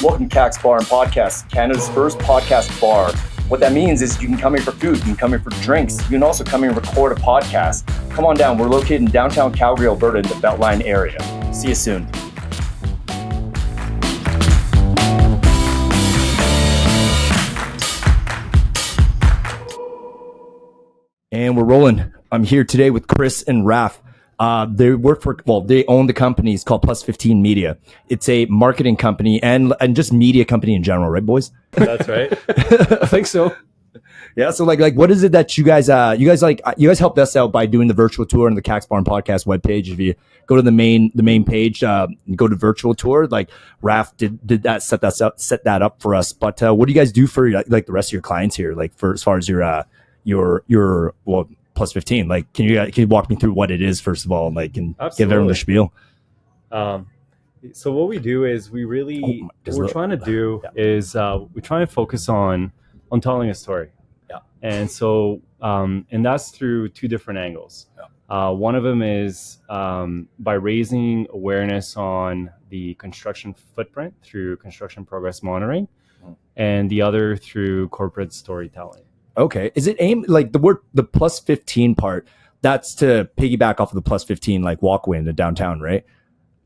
Welcome to Kaks Bar and Podcast, Canada's first podcast bar. What that means is you can come here for food, you can come here for drinks, you can also come here and record a podcast. Come on down, we're located in downtown Calgary, Alberta in the Beltline area. See you soon. And we're rolling. I'm here today with Chris and Raph. They own the company. It's called Plus15 Media. It's a marketing company and just media company in general, right, boys? That's right. I think so. Yeah. So like, what is it that you guys helped us out by doing the virtual tour and the Kaks Bar and Podcast webpage. If you go to the main page, go to virtual tour, like Raph did that, set that up for us. But what do you guys do for like the rest of your clients here? Like for as far as your Plus 15, like can you walk me through what it is first of all, like, and Absolutely. give everyone the spiel? So what we do is we try and focus on telling a story. Yeah. And so and that's through two different angles. Yeah. One of them is by raising awareness on the construction footprint through construction progress monitoring, and the other through corporate storytelling. Okay. Is it aimed like the plus 15 part? That's to piggyback off of the plus 15, like walkway in the downtown, right?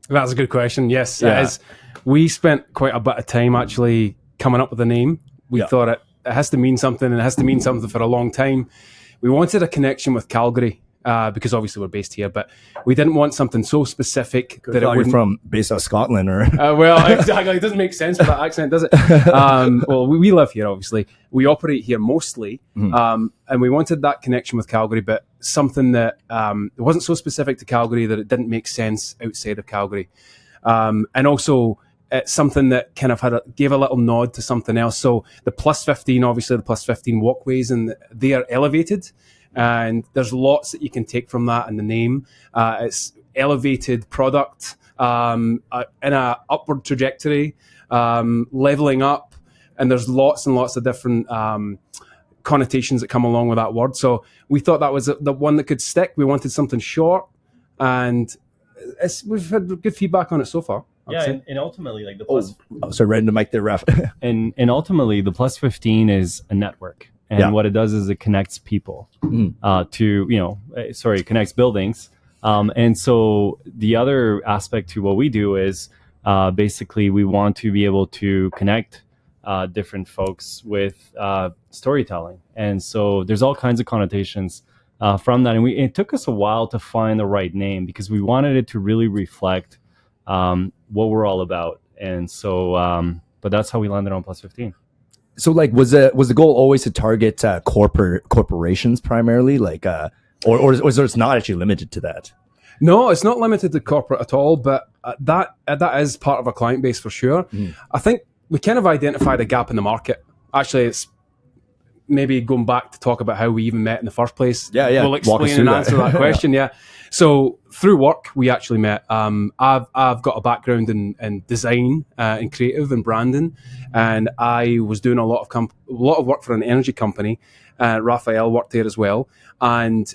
That's a good question. Yes. Yeah. As we spent quite a bit of time actually coming up with a name. We thought it has to mean something, and it has to mean something for a long time. We wanted a connection with Calgary because obviously we're based here, but we didn't want something so specific that it wouldn't... You're based out of Scotland, or... well, exactly. It doesn't make sense for that accent, does it? Well, we live here, obviously. We operate here mostly, and we wanted that connection with Calgary, but something that it wasn't so specific to Calgary that it didn't make sense outside of Calgary. And also, it's something that kind of gave a little nod to something else. So the plus 15, obviously the plus 15 walkways, and they are elevated. And there's lots that you can take from that in the name. It's elevated product in a upward trajectory, leveling up, and there's lots and lots of different connotations that come along with that word. So we thought that was the one that could stick. We wanted something short, and we've had good feedback on it so far. Yeah, and ultimately, like the plus. Sorry, right in the mic there, Raph. and ultimately, the plus 15 is a network. And what it does is it connects people connects buildings. And so the other aspect to what we do is basically we want to be able to connect different folks with storytelling. And so there's all kinds of connotations from that. And it took us a while to find the right name because we wanted it to really reflect what we're all about. And so, but that's how we landed on plus 15. So, like, was the goal always to target corporations primarily, like, or it's not actually limited to that? No, it's not limited to corporate at all, but that is part of our client base for sure. I think we kind of identified a gap in the market. Actually, it's maybe going back to talk about how we even met in the first place. Yeah. We'll explain and answer that question. Yeah. So through work, we actually met. I've got a background in design and creative and branding, and I was doing a lot of work for an energy company. Raphael worked there as well, and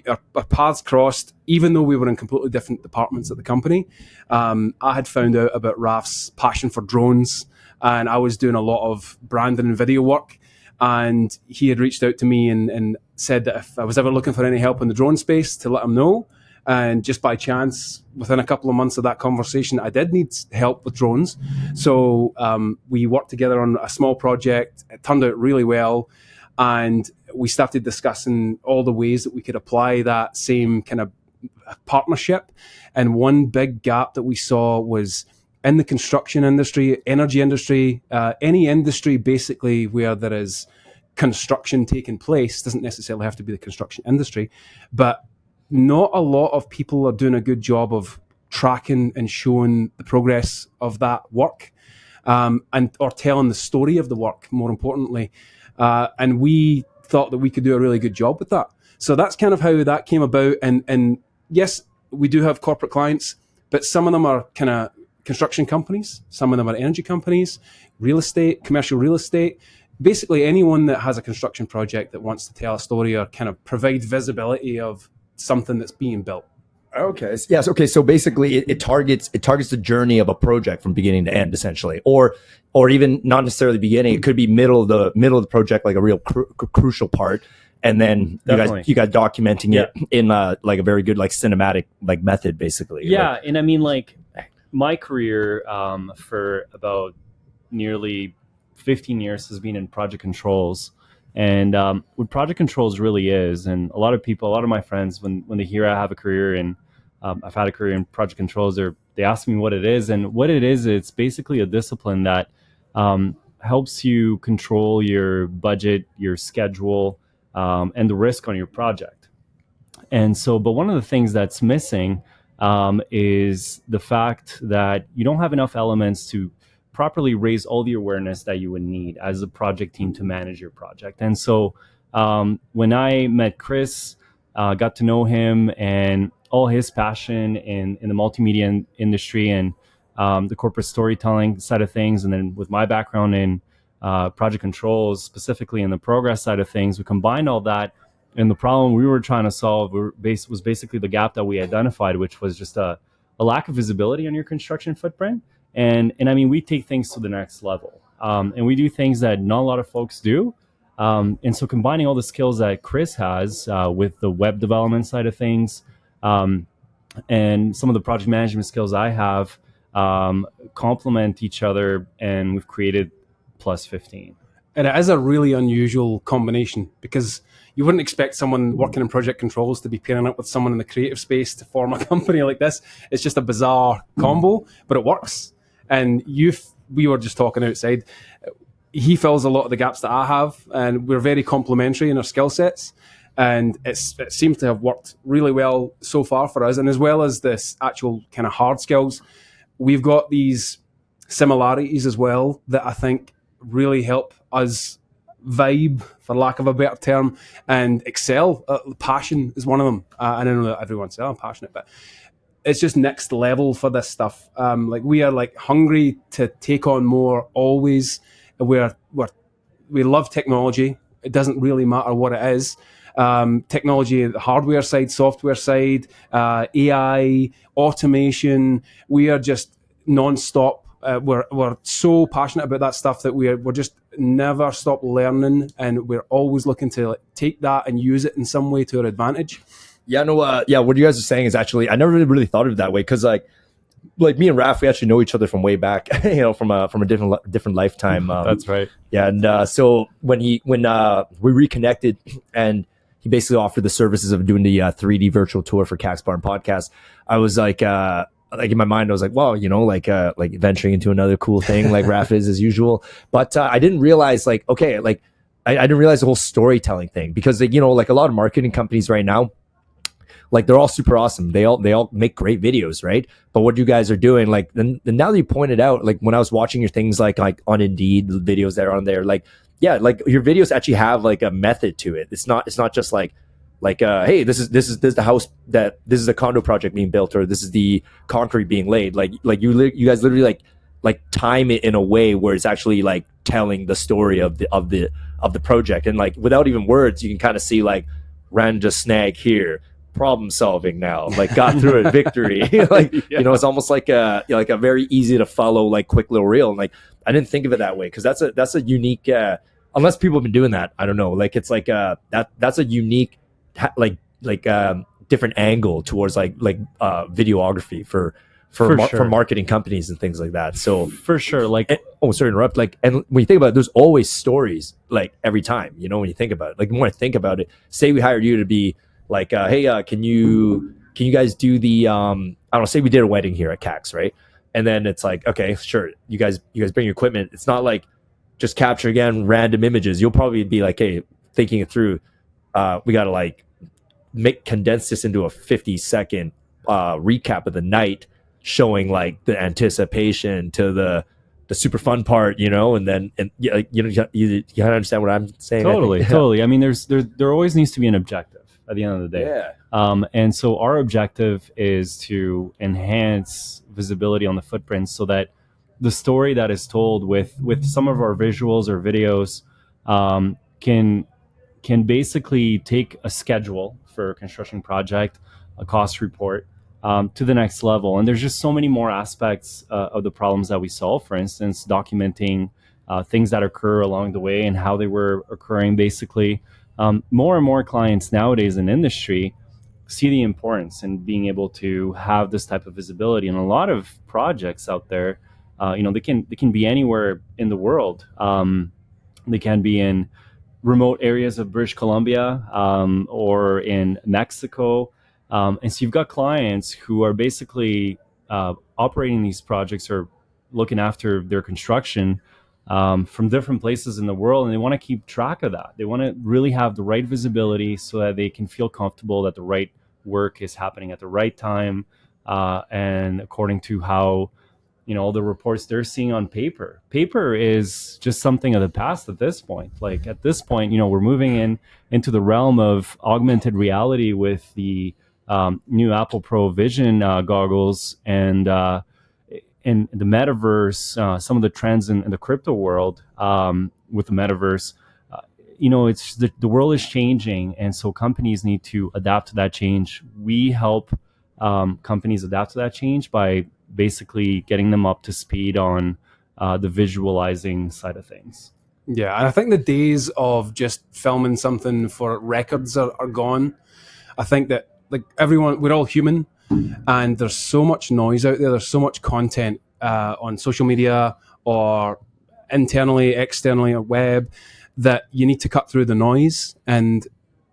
our paths crossed. Even though we were in completely different departments at the company, I had found out about Raph's passion for drones, and I was doing a lot of branding and video work. And he had reached out to me and said that if I was ever looking for any help in the drone space, to let him know. And just by chance, within a couple of months of that conversation, I did need help with drones. So we worked together on a small project. It turned out really well. And we started discussing all the ways that we could apply that same kind of partnership. And one big gap that we saw was in the construction industry, energy industry, any industry basically where there is construction taking place. Doesn't necessarily have to be the construction industry, but not a lot of people are doing a good job of tracking and showing the progress of that work, or telling the story of the work, more importantly. And we thought that we could do a really good job with that. So that's kind of how that came about. And yes, we do have corporate clients, but some of them are kind of construction companies, some of them are energy companies, real estate, commercial real estate, basically anyone that has a construction project that wants to tell a story or kind of provide visibility of something that's being built. Okay. Yes. Okay. So basically, it targets the journey of a project from beginning to end, essentially, or even not necessarily beginning. It could be middle of the project, like a real crucial part, and then Definitely. you guys documenting it in like a very good like cinematic like method, basically. Yeah, Like, and I mean, like my career for about nearly 15 years has been in project controls. And what project controls really is, and a lot of my friends, when they hear I have a career in, I've had a career in project controls, they ask me what it is. And what it is, it's basically a discipline that helps you control your budget, your schedule, and the risk on your project. And so, but one of the things that's missing is the fact that you don't have enough elements to properly raise all the awareness that you would need as a project team to manage your project. And so, when I met Chris, got to know him and all his passion in the multimedia industry and the corporate storytelling side of things, and then with my background in project controls, specifically in the progress side of things, we combined all that. And the problem we were trying to solve was basically the gap that we identified, which was just a lack of visibility on your construction footprint. And I mean, we take things to the next level, and we do things that not a lot of folks do. And so combining all the skills that Chris has with the web development side of things, and some of the project management skills I have, complement each other, and we've created Plus15. And it is a really unusual combination because you wouldn't expect someone working in project controls to be pairing up with someone in the creative space to form a company like this. It's just a bizarre combo, but it works. And we were just talking outside. He fills a lot of the gaps that I have, and we're very complementary in our skill sets. And it seems to have worked really well so far for us. And as well as this actual kind of hard skills, we've got these similarities as well that I think really help us vibe, for lack of a better term, and excel. Passion is one of them. I know that everyone says I'm passionate, but it's just next level for this stuff. Like we are like hungry to take on more always. We love technology. It doesn't really matter what it is. Technology, the hardware side, software side, AI, automation. We are just non-stop. We're so passionate about that stuff that we're just never stop learning, and we're always looking to take that and use it in some way to our advantage. yeah, no, yeah. What you guys are saying is actually, I never really thought of it that way, because like me and Raph, we actually know each other from way back, from a different lifetime. That's right. Yeah, and so when we reconnected, and he basically offered the services of doing the 3D virtual tour for Kaks Bar and Podcast, I was like in my mind, I was like, well, like venturing into another cool thing like Raph is as usual. But I didn't realize I didn't realize the whole storytelling thing, because like a lot of marketing companies right now, like they're all super awesome. They all make great videos, right? But what you guys are doing, like, then now that you pointed out, like when I was watching your things like on Indeed, the videos that are on there, like, yeah, like your videos actually have like a method to it. It's not just like hey, this is the house, that this is a condo project being built, or this is the concrete being laid. Like you guys literally like time it in a way where it's actually like telling the story of the project, and like without even words, you can kind of see like ran just snag here, problem solving now, like got through it, victory. Like, Yeah. it's almost like a very easy to follow, like quick little reel. And like, I didn't think of it that way, because that's a unique, unless people have been doing that, I don't know. Like, it's like that's a unique, different angle towards videography for marketing companies and things like that. So For sure. Like, sorry to interrupt. Like, and when you think about it, there's always stories, like every time, when you think about it, like the more I think about it, say we hired you to be like, hey, can you guys do the, I don't know, say we did a wedding here at Kaks, right? And then it's like, okay, sure. You guys bring your equipment. It's not like just capture again random images. You'll probably be like, hey, thinking it through, we got to like condense this into a 50-second recap of the night, showing like the anticipation to the super fun part, and then you kind of understand what I'm saying. Totally. I mean, there always needs to be an objective at the end of the day. Yeah. And so our objective is to enhance visibility on the footprint, so that the story that is told with some of our visuals or videos can basically take a schedule for a construction project, a cost report, to the next level. And there's just so many more aspects of the problems that we solve. For instance, documenting things that occur along the way and how they were occurring. Basically, more and more clients nowadays in industry see the importance in being able to have this type of visibility. And a lot of projects out there, they can be anywhere in the world. They can be in remote areas of British Columbia or in Mexico. And so you've got clients who are basically operating these projects or looking after their construction from different places in the world, and they want to keep track of that. They want to really have the right visibility so that they can feel comfortable that the right work is happening at the right time and according to how all the reports they're seeing on paper. Paper is just something of the past at this point. Like at this point, we're moving into the realm of augmented reality with the new Apple Pro Vision goggles and the metaverse, some of the trends in the crypto world with the metaverse. It's the world is changing, and so companies need to adapt to that change. We help companies adapt to that change by basically getting them up to speed on the visualizing side of things. Yeah, and I think the days of just filming something for records are gone. I think that we're all human, and there's so much noise out there. There's so much content on social media or internally, externally, or web, that you need to cut through the noise. And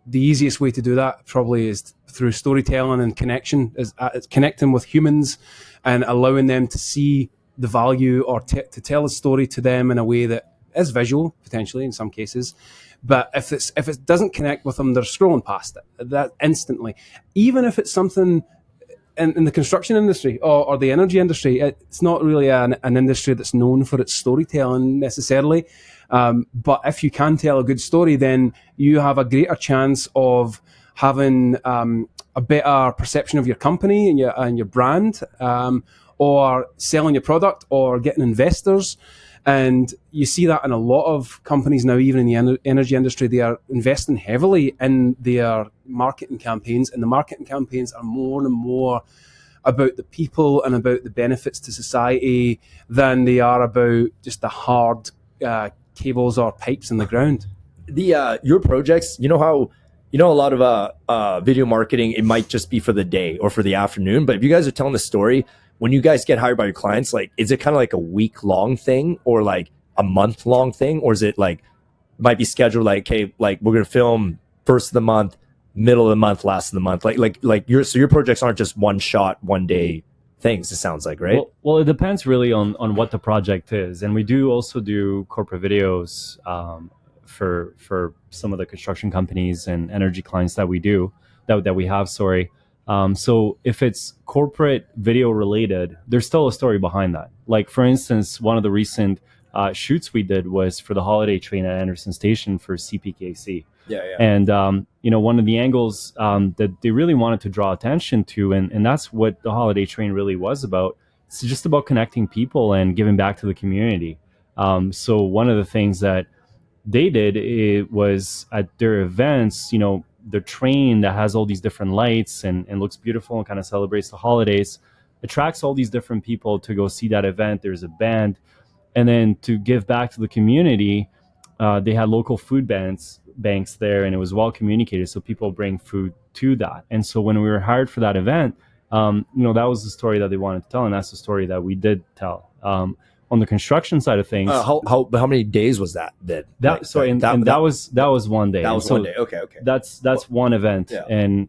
the easiest way to do that probably is through storytelling and connection, is connecting with humans and allowing them to see the value or to tell a story to them in a way that is visual, potentially in some cases. But if it doesn't connect with them, they're scrolling past it that instantly. Even if it's something in the construction industry or the energy industry, it's not really an industry that's known for its storytelling necessarily. But if you can tell a good story, then you have a greater chance of having a better perception of your company and your brand, or selling your product or getting investors. And you see that in a lot of companies now, even in the energy industry. They are investing heavily in their marketing campaigns, and the marketing campaigns are more and more about the people and about the benefits to society than they are about just the hard cables or pipes in the ground. Your projects, how a lot of video marketing, it might just be for the day or for the afternoon, but if you guys are telling the story, when you guys get hired by your clients, like, is it kind of like a week-long thing or like a month-long thing? Or is it like, might be scheduled like, hey, like we're going to film first of the month, middle of the month, last of the month? So your projects aren't just one shot, one day things, it sounds like, right? Well, it depends really on what the project is. And we do also do corporate videos for some of the construction companies and energy clients that we have. So if it's corporate video related, there's still a story behind that. Like, for instance, one of the recent shoots we did was for the holiday train at Anderson Station for CPKC. Yeah. And, one of the angles that they really wanted to draw attention to, and that's what the holiday train really was about. It's just about connecting people and giving back to the community. So one of the things that they did, it was at their events, the train that has all these different lights and looks beautiful and kind of celebrates the holidays, attracts all these different people to go see that event. There's a band. And then to give back to the community, they had local food banks there, and it was well communicated. So people bring food to that. And so when we were hired for that event, that was the story that they wanted to tell. And that's the story that we did tell. On the construction side of things, how many days was that? That was 1 day. That was 1 day. That was 1 day. Okay. That's one event. Yeah. And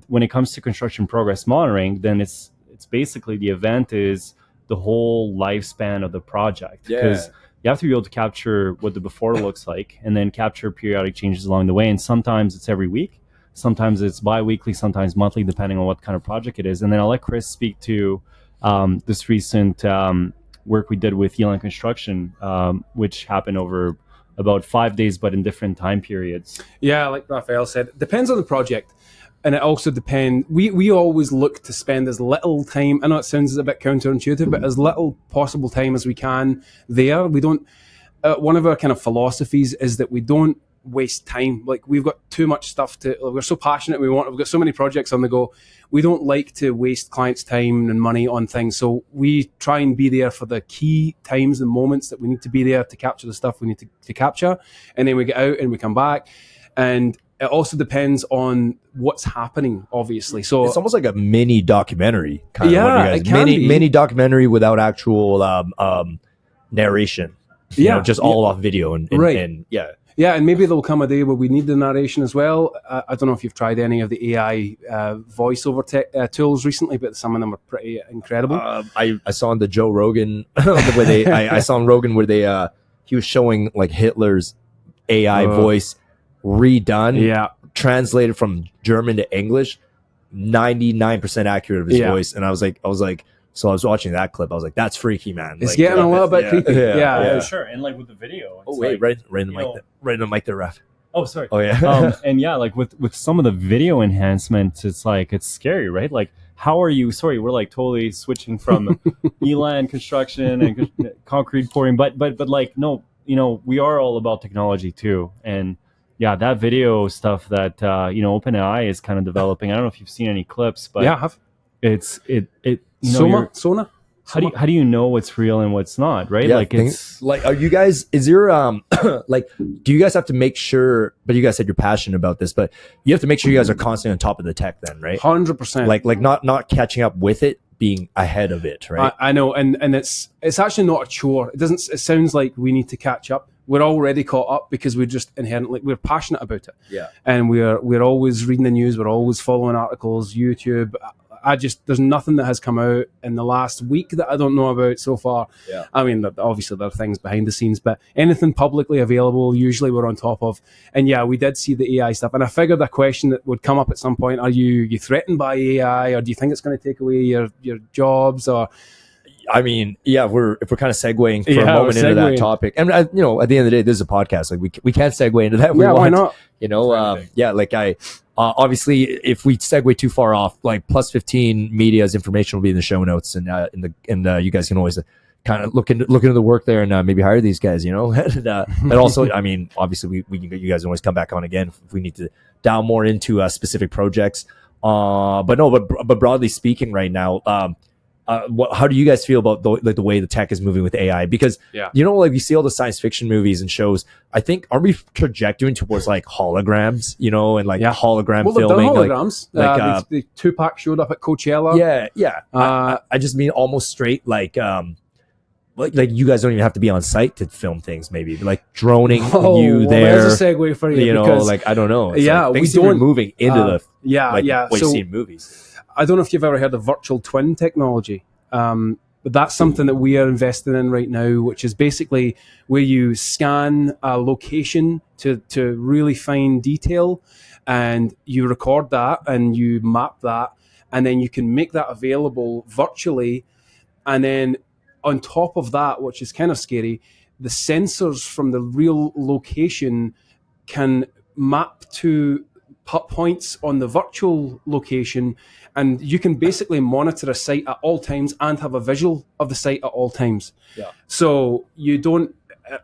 when it comes to construction progress monitoring, then it's basically the event is the whole lifespan of the project. Because you have to be able to capture what the before looks like, and then capture periodic changes along the way. And sometimes it's every week, sometimes it's bi-weekly, sometimes monthly, depending on what kind of project it is. And then I'll let Chris speak to this recent work we did with Elon Construction, which happened over about 5 days, but in different time periods. Yeah, like Raphael said, it depends on the project. And it also depends, we always look to spend as little time, I know it sounds a bit counterintuitive, but as little possible time as we can there. We don't, one of our kind of philosophies is that we don't waste time. Like, we've got too much stuff we're so passionate, we've got so many projects on the go. We don't like to waste clients' time and money on things. So we try and be there for the key times and moments that we need to be there to capture the stuff we need to capture. And then we get out and we come back. And it also depends on what's happening, obviously. So it's almost like a mini documentary kind of. Yeah, What you it can be. mini documentary without actual narration. You know, just all off video and yeah. Yeah, and maybe there'll come a day where we need the narration as well. I don't know if you've tried any of the AI voiceover tools recently, but some of them are pretty incredible. I saw on the Joe Rogan where I saw on Rogan where he was showing like Hitler's AI voice redone, translated from German to English, 99% accurate of his voice, and I was like. So I was watching that clip. I was like, "That's freaky, man." It's getting a little bit creepy. Yeah, for sure. And like with the video, oh wait, right in the mic, right in the mic there, Raph. Oh, sorry. Oh yeah. And yeah, like with some of the video enhancements, it's like it's scary, right? Like, how are you? Sorry, we're like totally switching from Elan construction and concrete pouring, but like no, we are all about technology too, and yeah, that video stuff that OpenAI is kind of developing. I don't know if you've seen any clips, but yeah, I have. It's Sona. How do you know what's real and what's not, right? Yeah, like it's like, are you guys? Is there like, do you guys have to make sure? But you guys said you're passionate about this, but you have to make sure you guys are constantly on top of the tech, then, right? 100%. Like not catching up with it, being ahead of it, right? I know, and it's actually not a chore. It sounds like we need to catch up. We're already caught up because we're just inherently we're passionate about it. Yeah, and we're always reading the news. We're always following articles, YouTube. There's nothing that has come out in the last week that I don't know about so far. Yeah. I mean, obviously there are things behind the scenes, but anything publicly available, usually we're on top of. And yeah, we did see the AI stuff. And I figured a question that would come up at some point, are you threatened by AI, or do you think it's going to take away your jobs? Or I mean, yeah, if we're kind of segueing for a moment into that topic, and at the end of the day, this is a podcast. Like we can't segue into that. Why not? Obviously, if we segue too far off, like Plus15 Media's information will be in the show notes, and you guys can always kind of look into the work there and maybe hire these guys, and also, I mean, obviously, you guys can always come back on again if we need to dial more into specific projects. But broadly speaking, right now, how do you guys feel about the way the tech is moving with AI? Because like you see all the science fiction movies and shows. I think are we trajecting towards like holograms, and like hologram filming? Well, they've done holograms. The Tupac showed up at Coachella. Yeah. I just mean almost straight like you guys don't even have to be on site to film things. Maybe like droning you there. There's a segue for you. Like I don't know. It's like things are moving into what you see in movies. I don't know if you've ever heard of virtual twin technology, but that's something that we are investing in right now, which is basically where you scan a location to really fine detail, and you record that and you map that, and then you can make that available virtually. And then on top of that, which is kind of scary, the sensors from the real location can map to points on the virtual location, and you can basically monitor a site at all times and have a visual of the site at all times. Yeah. So you don't,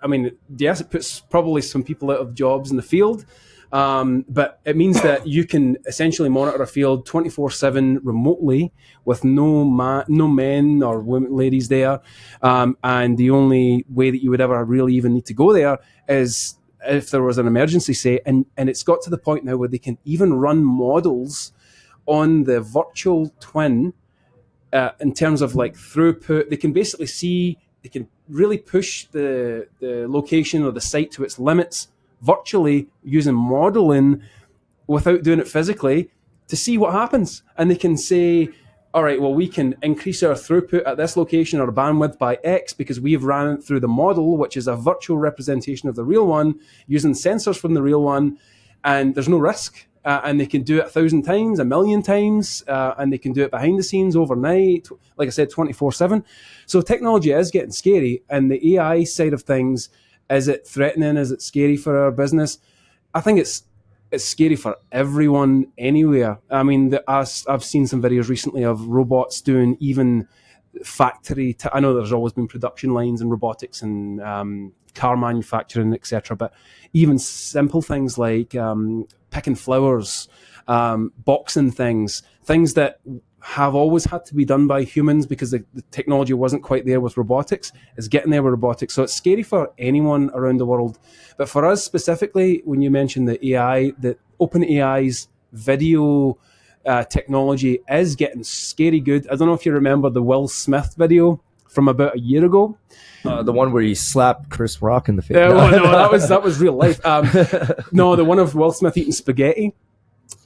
I mean, yes, it puts probably some people out of jobs in the field, but it means that you can essentially monitor a field 24/7 remotely with no men or women, ladies there, and the only way that you would ever really even need to go there is if there was an emergency, say, and it's got to the point now where they can even run models on the virtual twin in terms of like throughput. They can basically they can really push the location or the site to its limits virtually using modeling without doing it physically to see what happens. And they can say, all right, well, we can increase our throughput at this location or bandwidth by X because we've ran it through the model, which is a virtual representation of the real one, using sensors from the real one, and there's no risk. And they can do it 1,000 times, 1,000,000 times, and they can do it behind the scenes overnight, like I said, 24/7. So technology is getting scary, and the AI side of things, is it threatening? Is it scary for our business? I think it's scary for everyone anywhere. I mean, I've seen some videos recently of robots doing even factory. I know there's always been production lines in robotics and car manufacturing, etc. But even simple things like picking flowers, boxing things that have always had to be done by humans because the technology wasn't quite there with robotics, is getting there with robotics. So it's scary for anyone around the world. But for us specifically, when you mentioned the AI, the OpenAI's video technology is getting scary good. I don't know if you remember the Will Smith video from about a year ago. The one where he slapped Chris Rock in the face. No, that was real life. No, the one of Will Smith eating spaghetti.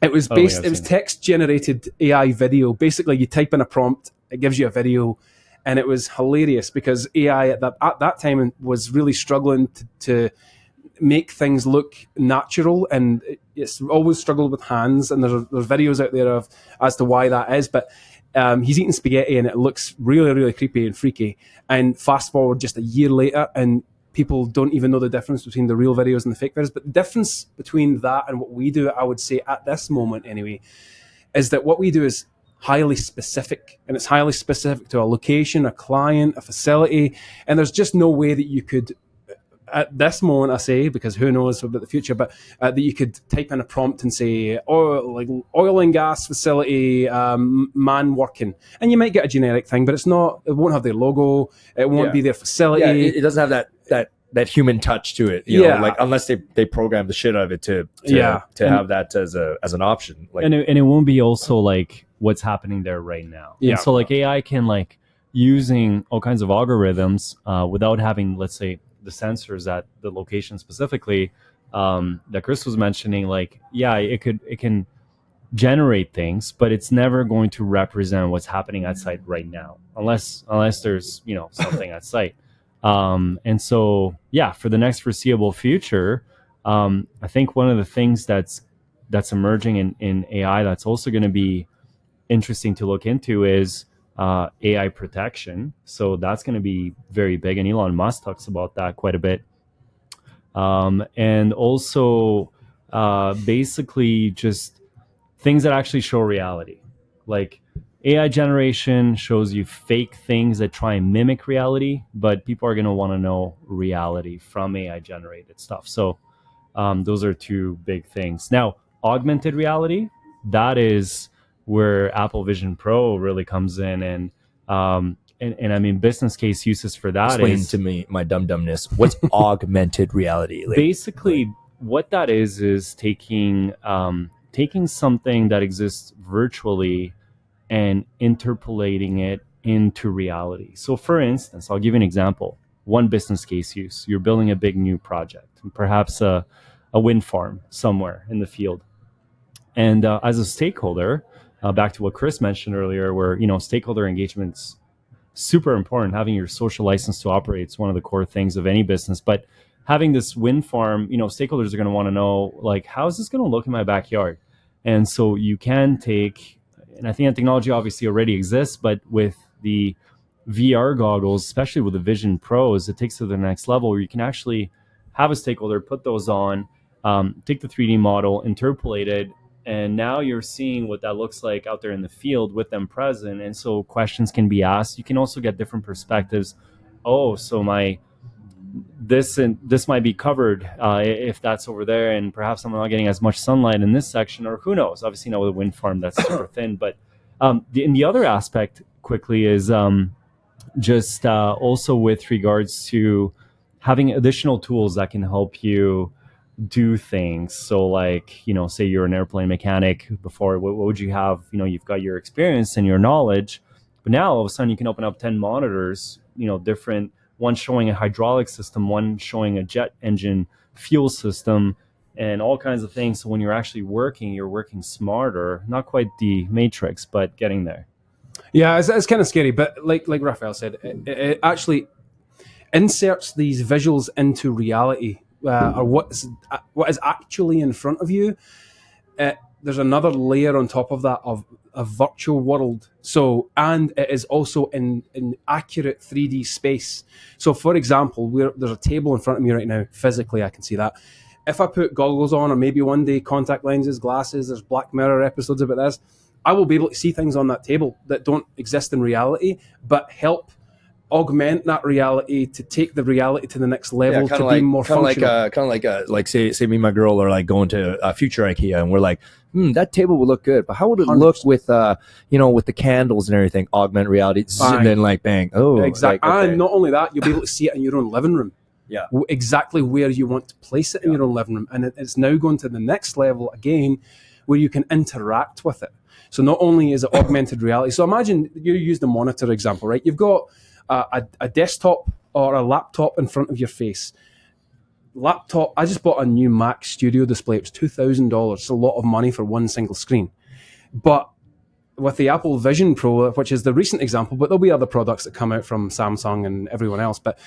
It was it was text generated AI video. Basically, you type in a prompt, it gives you a video, and it was hilarious because AI at that time was really struggling to make things look natural, and it's always struggled with hands. And there's videos out there as to why that is, but. He's eating spaghetti and it looks really, really creepy and freaky. And fast forward just a year later, and people don't even know the difference between the real videos and the fake videos. But the difference between that and what we do, I would say at this moment anyway, is that what we do is highly specific, and it's highly specific to a location, a client, a facility. And there's just no way that you could, at this moment, I say, because who knows about the future, but that you could type in a prompt and say, oil and gas facility, man working. And you might get a generic thing, but it won't have their logo. It won't be their facility. Yeah, it doesn't have that human touch to it, you know, like unless they program the shit out of it to have that as an option. Like, and it won't be also like what's happening there right now. Yeah. And so like AI can like using all kinds of algorithms without having, let's say, the sensors at the location specifically that Chris was mentioning, like, it can generate things, but it's never going to represent what's happening at site right now, unless there's, you know, something at site. And so, for the next foreseeable future, I think one of the things that's emerging in AI that's also going to be interesting to look into is AI protection. So that's going to be very big, and Elon Musk talks about that quite a bit. And also basically just things that actually show reality. Like AI generation shows you fake things that try and mimic reality, but people are going to want to know reality from AI generated stuff. So those are two big things. Now, augmented reality, that is where Apple Vision Pro really comes in, and I mean, business case uses for that. Explain to me my dumbness. What's augmented reality? Like, basically, what that is taking something that exists virtually and interpolating it into reality. So, for instance, I'll give you an example. One business case use: you're building a big new project, perhaps a wind farm somewhere in the field, and as a stakeholder. Back to what Chris mentioned earlier, where, you know, stakeholder engagement's super important. Having your social license to operate is one of the core things of any business. But having this wind farm, you know, stakeholders are going to want to know, like, how is this going to look in my backyard? And so you can take, and I think that technology obviously already exists, but with the VR goggles, especially with the Vision Pros, it takes it to the next level where you can actually have a stakeholder put those on, take the 3D model, interpolate it, and now you're seeing what that looks like out there in the field with them present. And so questions can be asked. You can also get different perspectives. Oh, so this might be covered if that's over there, and perhaps I'm not getting as much sunlight in this section, or who knows? Obviously not with a wind farm that's super thin. But the other aspect quickly is just also with regards to having additional tools that can help you do things. So like, you know, say you're an airplane mechanic before, what would you have? You know, you've got your experience and your knowledge, but now all of a sudden you can open up 10 monitors, you know, different, one showing a hydraulic system, one showing a jet engine fuel system, and all kinds of things. So when you're actually working, you're working smarter, not quite the Matrix, but getting there. Yeah, it's kind of scary, but like Raphael said, it actually inserts these visuals into reality. Or what is actually in front of you. There's another layer on top of that of a virtual world. So, and it is also in accurate 3D space. So, for example, there's a table in front of me right now. Physically, I can see that. If I put goggles on, or maybe one day contact lenses, glasses, there's Black Mirror episodes about this, I will be able to see things on that table that don't exist in reality, but help augment that reality to take the reality to the next level, to be more functional. Kind of like say me and my girl are like going to future IKEA, and we're like, that table would look good, but how would it 100%. Look with with the candles and everything, augment reality, and then like bang, exactly. Like, okay. And not only that, you'll be able to see it in your own living room. Yeah, exactly where you want to place it in your own living room, and it's now going to the next level again, where you can interact with it. So not only is it augmented reality. So imagine you use the monitor example, right? You've got a desktop or a laptop in front of your face. Laptop. I just bought a new Mac Studio display. It was $2,000. It's a lot of money for one single screen, but with the Apple Vision Pro, which is the recent example, but there'll be other products that come out from Samsung and everyone else, but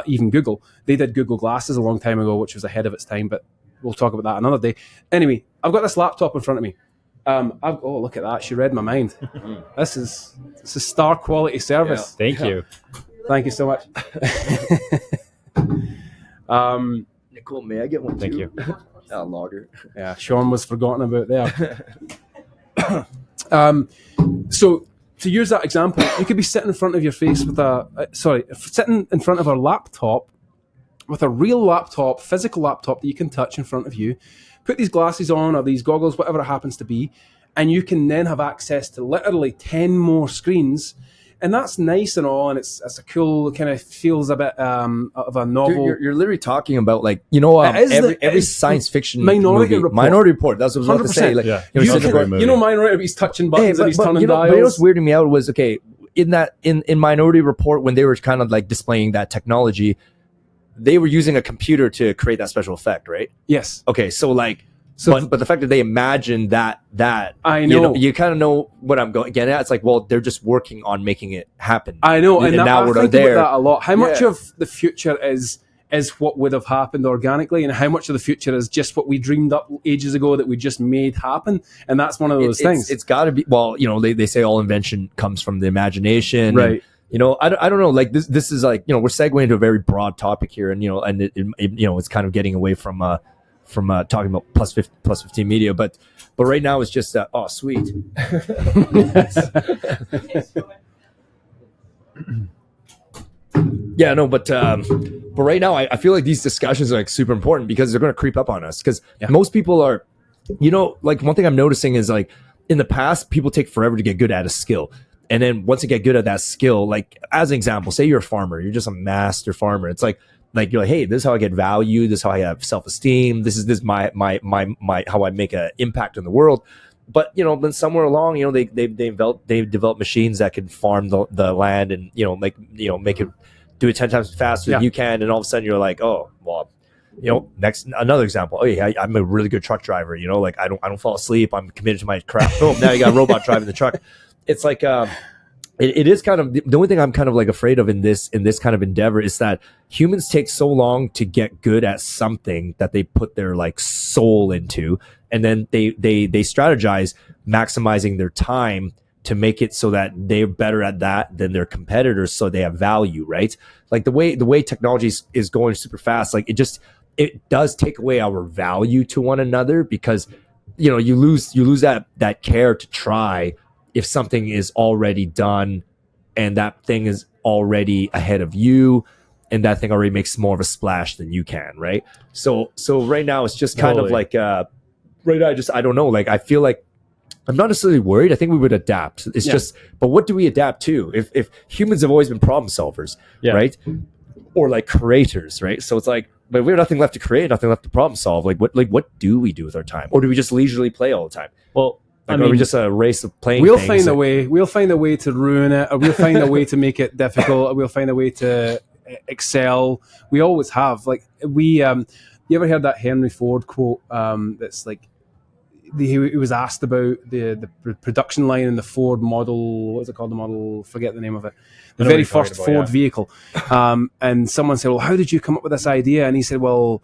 even Google. They did Google Glasses a long time ago, which was ahead of its time, but we'll talk about that another day. Anyway, I've got this laptop in front of me. Look at that. She read my mind. This is star quality service. Yeah. Thank you. Thank you so much. Nicole, may I get one too? Thank you. Logger. Yeah, Shawn was forgotten about there. So to use that example, you could be sitting in front of your face with sitting in front of a laptop with a real laptop, physical laptop that you can touch in front of you. Put these glasses on or these goggles, whatever it happens to be, and you can then have access to literally 10 more screens. And that's nice and all, and it's a cool, kind of feels a bit of a novel. Dude, you're literally talking about like, every science fiction Minority movie. Report. Minority Report. That's what I was about to say. Like, yeah. Minority, he's touching buttons and he's turning dials. But what's weirding me out was, okay, in Minority Report, when they were kind of like displaying that technology, they were using a computer to create that special effect, right? Yes. Okay, so like, but the fact that they imagined that I know, you kind of know what I'm getting at. It's like, well, they're just working on making it happen. I know, and now we're there. About that a lot. How much of the future is what would have happened organically, and how much of the future is just what we dreamed up ages ago that we just made happen? And that's one of those things. It's got to be. Well, they say all invention comes from the imagination, right? And, I don't know. Like this is like, we're segueing into a very broad topic here, and it's kind of getting away from talking about plus 15 Media, but right now it's just sweet. Yeah, no, but right now I feel like these discussions are like super important because they're going to creep up on us, because most people are, like, one thing I'm noticing is, like, in the past, people take forever to get good at a skill. And then once you get good at that skill, like, as an example, say you're a farmer, you're just a master farmer. It's like you're like, hey, this is how I get value. This is how I have self-esteem. This is my how I make an impact in the world. But then somewhere along, they've developed machines that can farm the land and make it do it 10 times faster than you can. And all of a sudden you're like, oh well, next another example. Oh yeah, I'm a really good truck driver. Like I don't fall asleep. I'm committed to my craft. Boom, now you got a robot driving the truck. It's like it is kind of the only thing I'm kind of like afraid of in this kind of endeavor is that humans take so long to get good at something that they put their like soul into, and then they strategize maximizing their time to make it so that they're better at that than their competitors, so they have value, right? Like the way technology is going super fast, like it does take away our value to one another, because you lose that care to try if something is already done and that thing is already ahead of you and that thing already makes more of a splash than you can, right? So right now it's just kind of like right now I don't know, like I feel like I'm not necessarily worried. I think we would adapt. It's just, but what do we adapt to? If humans have always been problem solvers, right? Or like creators, right? So it's like, but we have nothing left to create, nothing left to problem solve. What do we do with our time? Or do we just leisurely play all the time? Well, I mean, are we just a race of playing? We'll find a way. We'll find a way to ruin it, or we'll find a way to make it difficult, or we'll find a way to excel. We always have. Like you ever heard that Henry Ford quote? That's like he was asked about the production line in the Ford model. What's it called? The model? Forget the name of it. The very first Ford vehicle. And someone said, "Well, how did you come up with this idea?" And he said, "Well,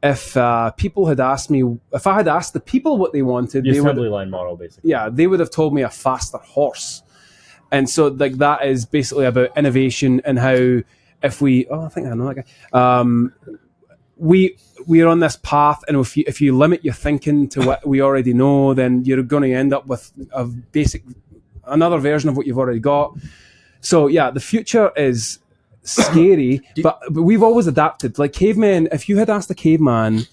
if people had asked me, if I had asked the people what they wanted, the assembly line model, basically. Yeah, they would have told me a faster horse." And so, like, that is basically about innovation and how if we, I think I know that guy. We're on this path, and if you limit your thinking to what we already know, then you're going to end up with another version of what you've already got. So yeah, the future is scary, but we've always adapted. Like cavemen, if you had asked a caveman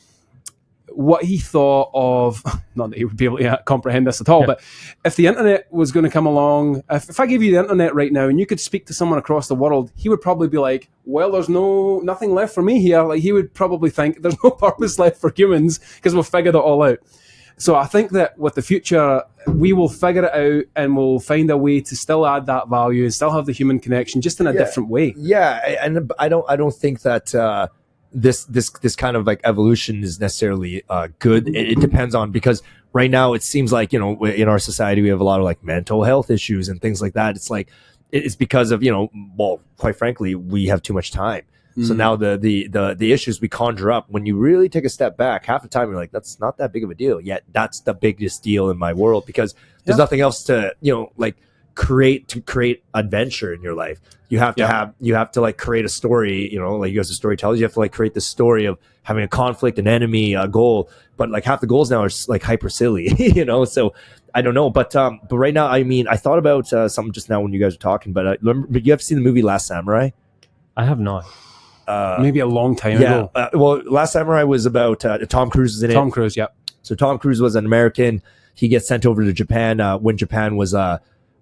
what he thought of, not that he would be able to comprehend this at all, but if the internet was going to come along, if I gave you the internet right now and you could speak to someone across the world, he would probably be like, well, there's nothing left for me here. Like he would probably think there's no purpose left for humans because we've figured it all out. So I think that with the future, we will figure it out and we'll find a way to still add that value and still have the human connection, just in a different way. Yeah, and I don't think that this kind of like evolution is necessarily good. It depends on, because right now it seems like, in our society we have a lot of like mental health issues and things like that. It's like it's because of well, quite frankly, we have too much time. So now the issues we conjure up, when you really take a step back, half the time you're like, that's not that big of a deal. Yet that's the biggest deal in my world, because there's nothing else to like create adventure in your life. You have to like create a story, like you guys are storytellers, you have to like create the story of having a conflict, an enemy, a goal. But like half the goals now are like hyper silly, so I don't know. But right now, I mean, I thought about something just now when you guys were talking, but you have seen the movie Last Samurai? I have not. Maybe a long time ago. Well, Last Samurai was about Tom Cruise is in it. Tom Cruise, yeah. So Tom Cruise was an American. He gets sent over to Japan when Japan was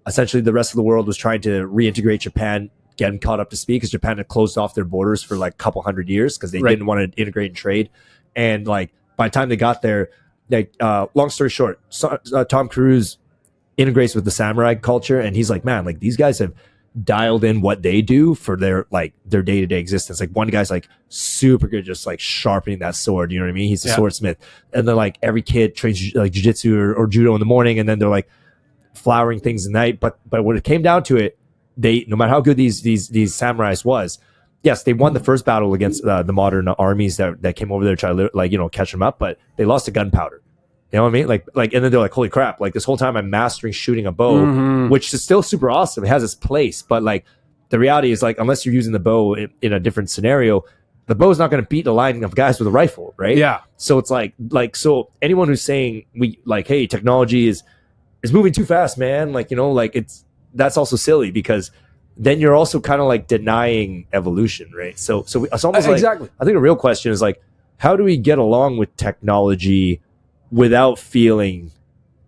essentially the rest of the world was trying to reintegrate Japan, getting caught up to speed, because Japan had closed off their borders for like a couple hundred years because they didn't want to integrate and trade. And like by the time they got there, like long story short, Tom Cruise integrates with the samurai culture, and he's like, man, like these guys have dialed in what they do for their day-to-day existence. Like one guy's like super good just like sharpening that sword, you know what I mean? He's a swordsmith. And then like every kid trains like jiu-jitsu or judo in the morning, and then they're like flowering things at night. But when it came down to it, they, no matter how good these samurais was, yes, they won the first battle against the modern armies that came over there to try to catch them up, but they lost to gunpowder. You know what I mean? Like, and then they're like, holy crap, like this whole time I'm mastering shooting a bow, which is still super awesome. It has its place, but like the reality is, like, unless you're using the bow in a different scenario, the bow is not going to beat a line of guys with a rifle, right? Yeah. So it's so anyone who's saying hey, technology is moving too fast, man. That's also silly, because then you're also kind of like denying evolution, right? So it's almost exactly. I think the real question is like, how do we get along with technology without feeling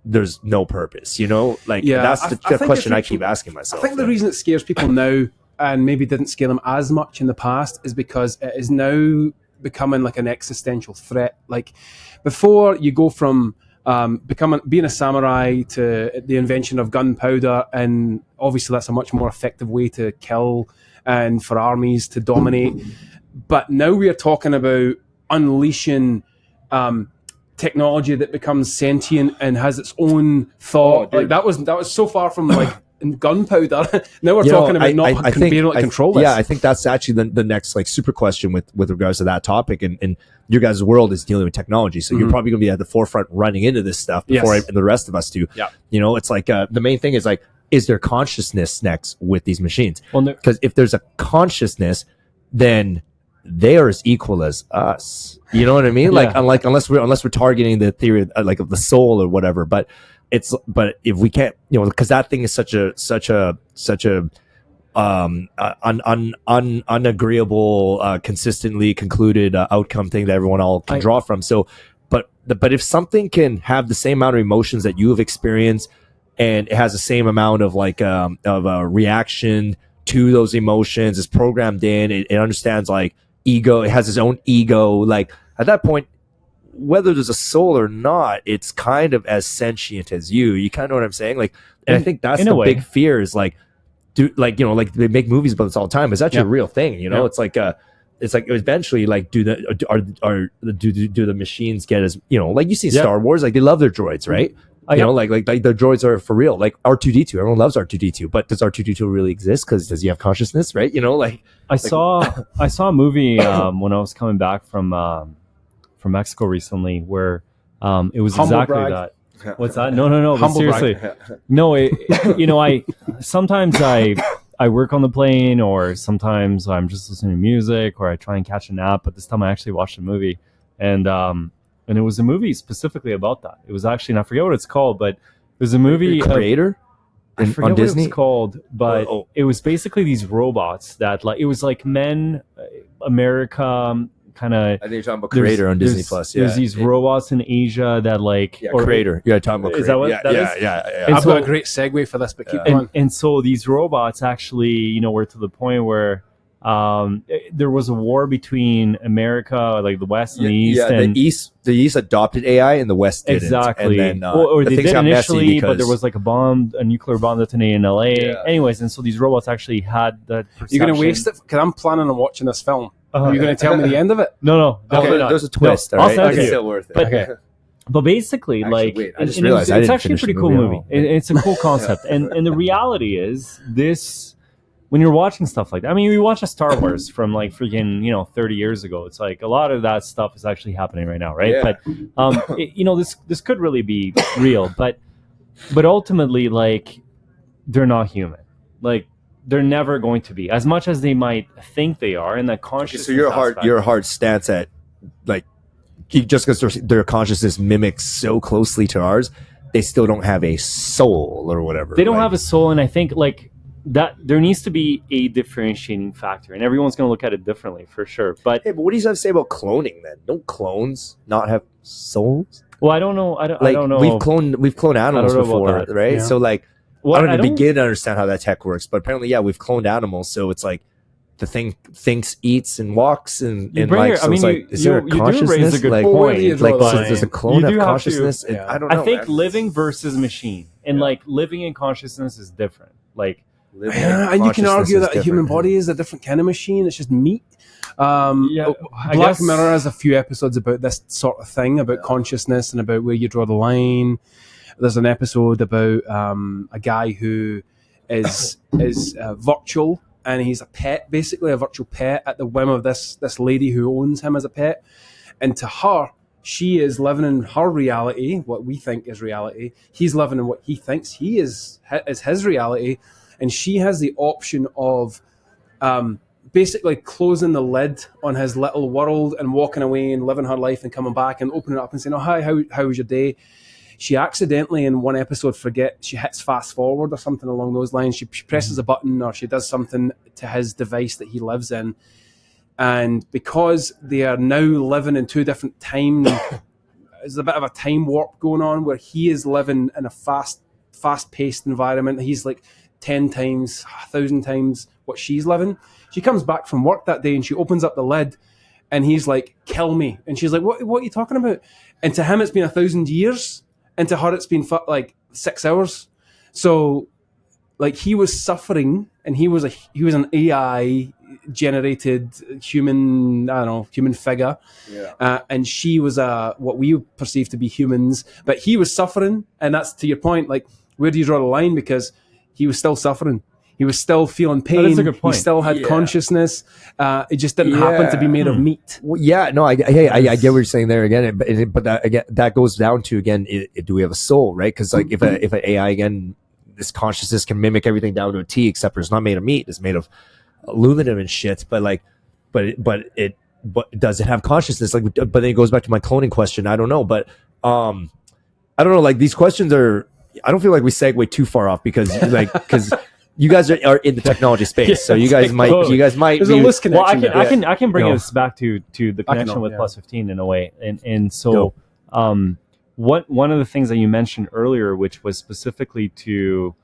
there's no purpose, that's the question I keep asking myself. I think the reason it scares people now, and maybe didn't scare them as much in the past, is because it is now becoming like an existential threat. Like before, you go from being a samurai to the invention of gunpowder, and obviously that's a much more effective way to kill and for armies to dominate. But now we are talking about unleashing technology that becomes sentient and has its own thought. Like that was so far from like gunpowder. Now we're talking about being able to control this. Yeah, I think that's actually the next like super question with regards to that topic. And your guys' world is dealing with technology, so you're probably going to be at the forefront running into this stuff before the rest of us do. Yeah, it's like the main thing is like, is there consciousness next with these machines? Well, because if there's a consciousness, then they are as equal as us. You know what I mean? Like, unless we're targeting the theory of the soul or whatever. But if we can't, because that thing is such a unagreeable, consistently concluded outcome thing that everyone all can draw from. So, but if something can have the same amount of emotions that you have experienced, and it has the same amount of reaction to those emotions, it's programmed in, it understands like ego, it has its own ego, like at that point, whether there's a soul or not, it's kind of as sentient as you kind of know what I'm saying? Like, and I think that's the big fear is like, they make movies about this all the time. It's actually a real thing, It's like eventually, like, do the machines get as, like you see Star Wars, like they love their droids, right? Like the droids are for real. Like R2D2, everyone loves R2D2, but does R2D2 really exist? Because does he have consciousness, right? I saw a movie when I was coming back from Mexico recently, where it was Humble exactly brag. that. What's that? No. But seriously, no. I sometimes I work on the plane, or sometimes I'm just listening to music, or I try and catch a nap. But this time I actually watched a movie, and it was a movie specifically about that. It was actually, and I forget what it's called, but it was a movie. The Creator? I forget on what Disney? it was called, but Oh. it was basically these robots that like it was like men, America, kind of. I think you're talking about Creator on Disney Plus. Yeah, There's these robots in Asia that like Creator. Yeah, talking about Is Creator. that what yeah, that yeah, is? yeah. And I've so- got a great segue for this, but keep going. and so these robots actually, were to the point where there was a war between America, like the West and the East. Yeah, and the East adopted AI and the West didn't. exactly. And then, or the they things did got messy initially, but there because- was like a nuclear bomb detonated in LA. Yeah. Anyways, and so these robots actually had that perception. You're going to waste it? Because I'm planning on watching this film. Uh-huh. Are you going to tell me the end of it? No, definitely not. There's a twist. No, all I'll right? send it to It's you. still worth it. But- Okay. But basically, Actually, like, wait, I just and realized I it's didn't actually a finish pretty the cool movie movie. at all. It's a cool concept, and the reality is this. When you're watching stuff like that, I mean, we watch a Star Wars from like freaking 30 years ago. It's like a lot of that stuff is actually happening right now, right? Yeah. But this could really be real, but ultimately, like, they're not human. Like, they're never going to be, as much as they might think they are, in that Okay, consciousness. so your aspect. hard stance at like just because their consciousness mimics so closely to ours, they still don't have a soul or whatever. They don't have a soul, and I think like that there needs to be a differentiating factor, and everyone's going to look at it differently for sure. But Hey, but what do you have to say about cloning then? Don't clones not have souls? well, I don't know. I Like don't know. we've cloned animals know about before, that. right? Yeah. So like Well, I don't even begin to understand how that tech works, but apparently, yeah, we've cloned animals, so it's like the thing thinks, eats, and walks, and You and bring like your- so I mean, it's like you- is there a you do raise a consciousness? good Like, Well, where do you draw like the so line? does a You clone do have have to- consciousness? yeah. I don't know. I think man. living versus machine, and like living in consciousness is different. Like Living Yeah, and you can consciousness argue is that a human different. body is a different kind of machine. It's just meat. I Black guess- Mirror has a few episodes about this sort of thing, about consciousness and about where you draw the line. There's an episode about a guy who is virtual, and he's a pet, basically a virtual pet at the whim of this lady who owns him as a pet. And to her, she is living in her reality, what we think is reality. He's living in what he thinks he is his reality, and she has the option of basically closing the lid on his little world and walking away and living her life and coming back and opening it up and saying, "Oh, hi, how was your day?" She accidentally in one episode she hits fast forward or something along those lines. She presses a button or she does something to his device that he lives in. And because they are now living in two different times, there's a bit of a time warp going on where he is living in a fast-paced environment. He's like 10 times, 1,000 times what she's living. She comes back from work that day and she opens up the lid and he's like, "Kill me." And she's like, what are you talking about? And to him, it's been 1,000 years. And to her, it's been like 6 hours. So like he was suffering and he was an AI generated human figure. Yeah. And she was what we perceive to be humans, but he was suffering. And that's to your point, like, where do you draw the line? Because he was still suffering. He was still feeling pain. That is a good point. He still had Yeah. consciousness. It just didn't happen to be made of meat. Well, yeah, no, I get what you're saying there again, but that again, that goes down to again, do we have a soul, right? Because like if an AI again, this consciousness can mimic everything down to a T, except for it's not made of meat; it's made of aluminum and shit. But like, but does it have consciousness? Like, but then it goes back to my cloning question. I don't know, but I don't know. Like these questions are. I don't feel like we segue too far off because you guys are in the technology space, so you guys might There's a be. loose well, connection. I can bring No. this back to the connection with yeah. Plus15 in a way, and so one of the things that you mentioned earlier, which was specifically to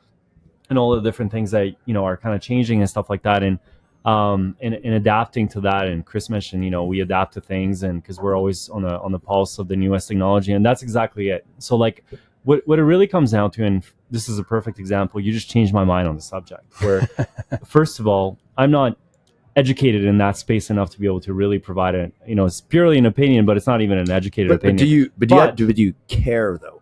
and all the different things that are kind of changing and stuff like that, and adapting to that. And Chris mentioned, we adapt to things, and because we're always on the pulse of the newest technology, and that's exactly it. So like, what it really comes down to, and this is a perfect example. You just changed my mind on the subject. Where first of all, I'm not educated in that space enough to be able to really provide a, it's purely an opinion, but it's not even an educated But opinion. do you care though?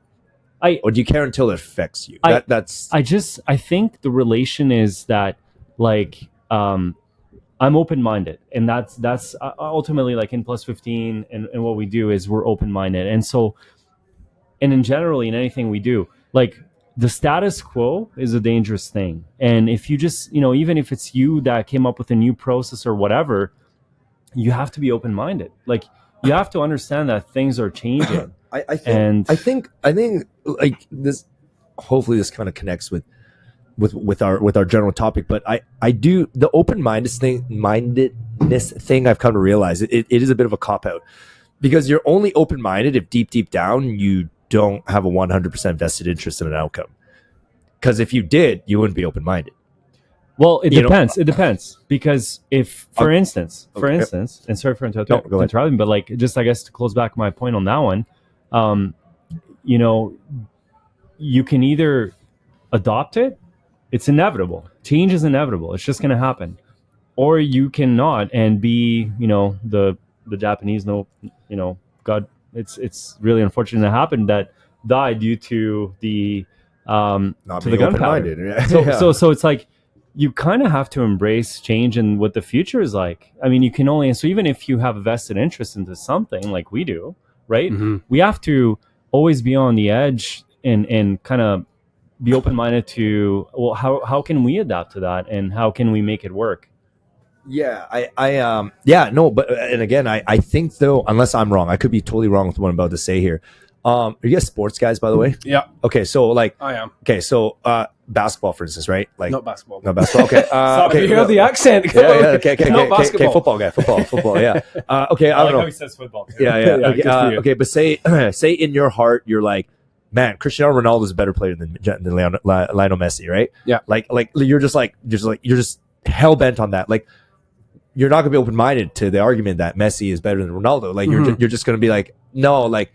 Or do you care until it affects you? That's I think the relation is that like I'm open-minded, and that's ultimately like in Plus15 and what we do is we're open-minded, and so and in generally in anything we do, like the status quo is a dangerous thing. And if you just even if it's you that came up with a new process or whatever, you have to be open-minded. Like you have to understand that things are changing. I think like this. Hopefully, this kind of connects with with our general topic, but I do the open-mindedness thing I've come to realize it is a bit of a cop-out, because you're only open-minded if deep down you don't have a 100% vested interest in an outcome. Because if you did, you wouldn't be open-minded. Well, it depends. It depends, because if, for instance, and sorry for interrupting, but like, just I guess to close back my point on that one, you know, you can either adopt it. It's inevitable. Change is inevitable. It's just going to happen. Or you cannot and be, you know, the Japanese know, you know, God, it's really unfortunate that happened, that died due to the gunpowder. So it's like, you kind of have to embrace change and what the future is like. I mean, you can only, so even if you have a vested interest into something like we do, right? Mm-hmm. We have to always be on the edge and kind of be open-minded to, well, how can we adapt to that, and how can we make it work? Yeah, and again, I think, though, unless I'm wrong, I could be totally wrong with what I'm about to say here. Are you guys sports guys, by the way? Yeah. Okay, so like I am. Okay, so basketball, for instance, right? Like not basketball. No basketball. Okay. Okay. You heard the accent. Yeah. Okay. Not basketball. Okay, football guy. Football. Yeah. Okay. I don't know. How he says football. Yeah. Okay, but say in your heart you're like, man, Cristiano Ronaldo is a better player than Lionel Messi, right? Yeah. Like you're just hell bent on that. Like, you're not gonna be open minded to the argument that Messi is better than Ronaldo. Like, you're just gonna be like, no, like,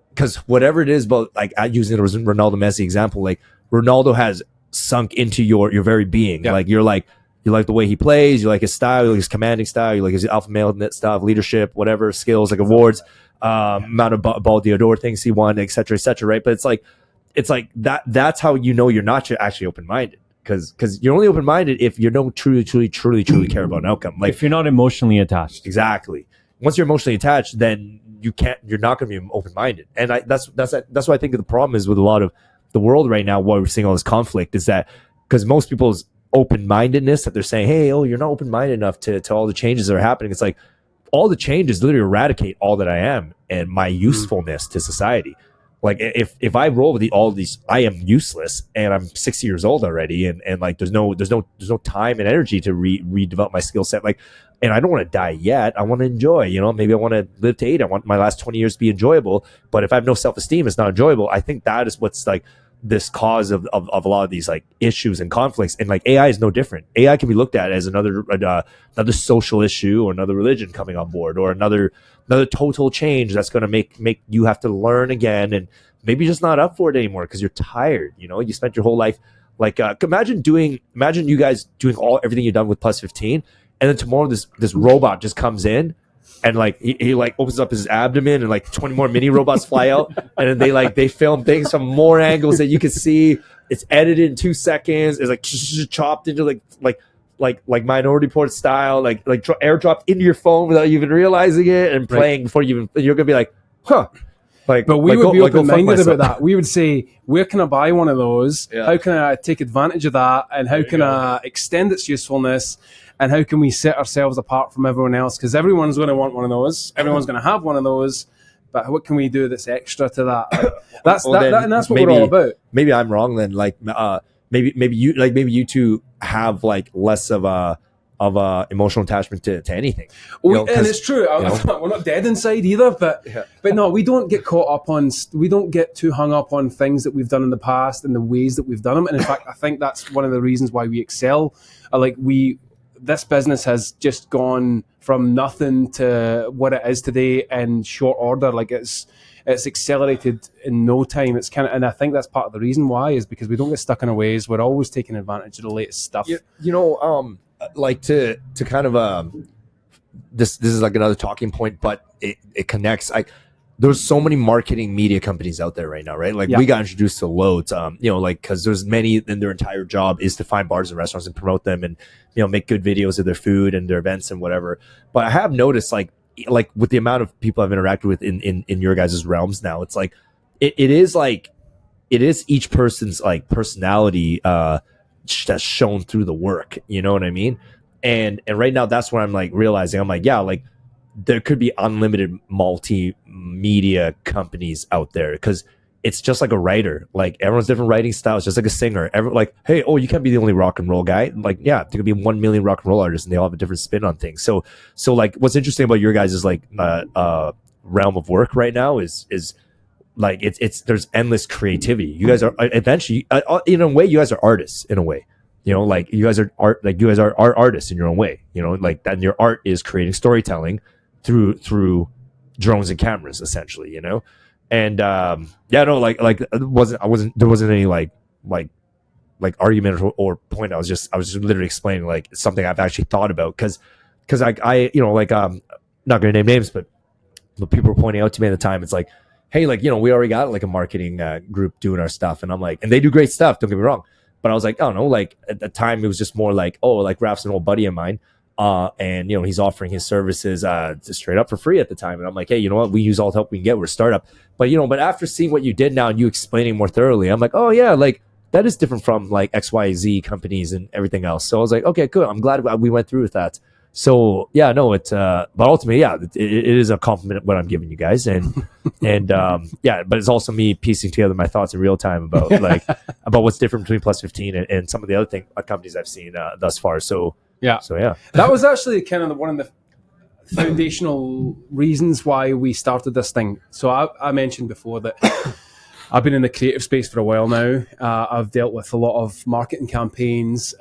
because whatever it is about, like, using the Ronaldo Messi example, like, Ronaldo has sunk into your very being. Yeah. Like, you like the way he plays, you like his style, you like his commanding style, you like his alpha male style of leadership, whatever skills, like awards, amount of Ball d'Or things he won, et cetera, right? But it's like that's how you know you're not actually open minded, because you're only open minded if you don't truly care about an outcome. Like, if you're not emotionally attached. Exactly. Once you're emotionally attached, then you're not going to be open-minded. And that's what I think the problem is with a lot of the world right now, why we're seeing all this conflict, is that because most people's open-mindedness, that they're saying, hey, you're not open-minded enough to all the changes that are happening. It's like, all the changes literally eradicate all that I am and my usefulness to society. Like, if I roll with all these, I am useless, and I'm 60 years old already, and like there's no time and energy to redevelop my skill set. Like, and I don't want to die yet. I want to enjoy, you know, maybe I want to live to 80. I want my last 20 years to be enjoyable. But if I have no self-esteem, it's not enjoyable. I think that is what's like this cause of a lot of these like issues and conflicts. And like, AI is no different. AI can be looked at as another social issue, or another religion coming on board, or another total change that's going to make you have to learn again, and maybe just not up for it anymore because you're tired. You know, you spent your whole life, like, imagine you guys doing everything you've done with Plus15, and then tomorrow this robot just comes in, and like he like opens up his abdomen, and like 20 more mini robots fly out, and then they film things from more angles that you can see. It's edited in 2 seconds. It's like chopped into like Minority Report style, like airdropped into your phone without you even realizing it, and playing before you're gonna be like, huh. Like, but we would be open-minded about that. We would say, where can I buy one of those? Yeah. How can I take advantage of that? And how can I extend its usefulness? And how can we set ourselves apart from everyone else? Because everyone's going to want one of those. Everyone's going to have one of those. But what can we do that's extra to that? Like, that's what we're all about. Maybe I'm wrong then. Like, maybe you two have like less of a emotional attachment to anything. And it's true. We're not dead inside either, but no, we don't get we don't get too hung up on things that we've done in the past and the ways that we've done them. And in fact, I think that's one of the reasons why we excel. This business has just gone from nothing to what it is today in short order. Like, it's accelerated in no time. It's and I think that's part of the reason why, is because we don't get stuck in our ways. We're always taking advantage of the latest stuff. Like to kind of this is like another talking point, but it connects. There's so many marketing media companies out there right now, right? Like, we got introduced to loads, because there's many, and their entire job is to find bars and restaurants and promote them, and make good videos of their food and their events and whatever. But I have noticed, like with the amount of people I've interacted with in your guys' realms now, it's like it is each person's like personality that's shown through the work. You know what I mean? And right now, that's what I'm like realizing. I'm like, like, there could be unlimited multimedia companies out there, because it's just like a writer. Like everyone's different writing styles, just like a singer. Like, hey, oh, you can't be the only rock and roll guy. Like, yeah, there could be 1 million rock and roll artists, and they all have a different spin on things. So like, what's interesting about your guys' like realm of work right now is like it's there's endless creativity. You guys are eventually, in a way, you guys are artists in a way. You know, like you guys are artists in your own way. You know, like then your art is creating storytelling through drones and cameras, essentially. You know, and there wasn't any like argument or point. I was just literally explaining like something I've actually thought about because I not gonna name names, but people were pointing out to me at the time. It's like, hey, like, you know, we already got like a marketing group doing our stuff, and I'm like, and they do great stuff. Don't get me wrong. But I was like, I don't know, like at the time it was just more like, oh, like Raph's an old buddy of mine. And you know, he's offering his services straight up for free at the time. And I'm like, hey, you know what? We use all the help we can get. We're a startup. But but after seeing what you did now and you explaining more thoroughly, I'm like, oh yeah, like that is different from like XYZ companies and everything else. So I was like, okay, good. I'm glad we went through with that. So yeah, no, but ultimately, yeah, it is a compliment what I'm giving you guys, and yeah, but it's also me piecing together my thoughts in real time about about what's different between Plus15 and some of the other companies I've seen thus far. So yeah, that was actually kind of one of the foundational reasons why we started this thing. So I mentioned before that I've been in the creative space for a while now. I've dealt with a lot of marketing campaigns,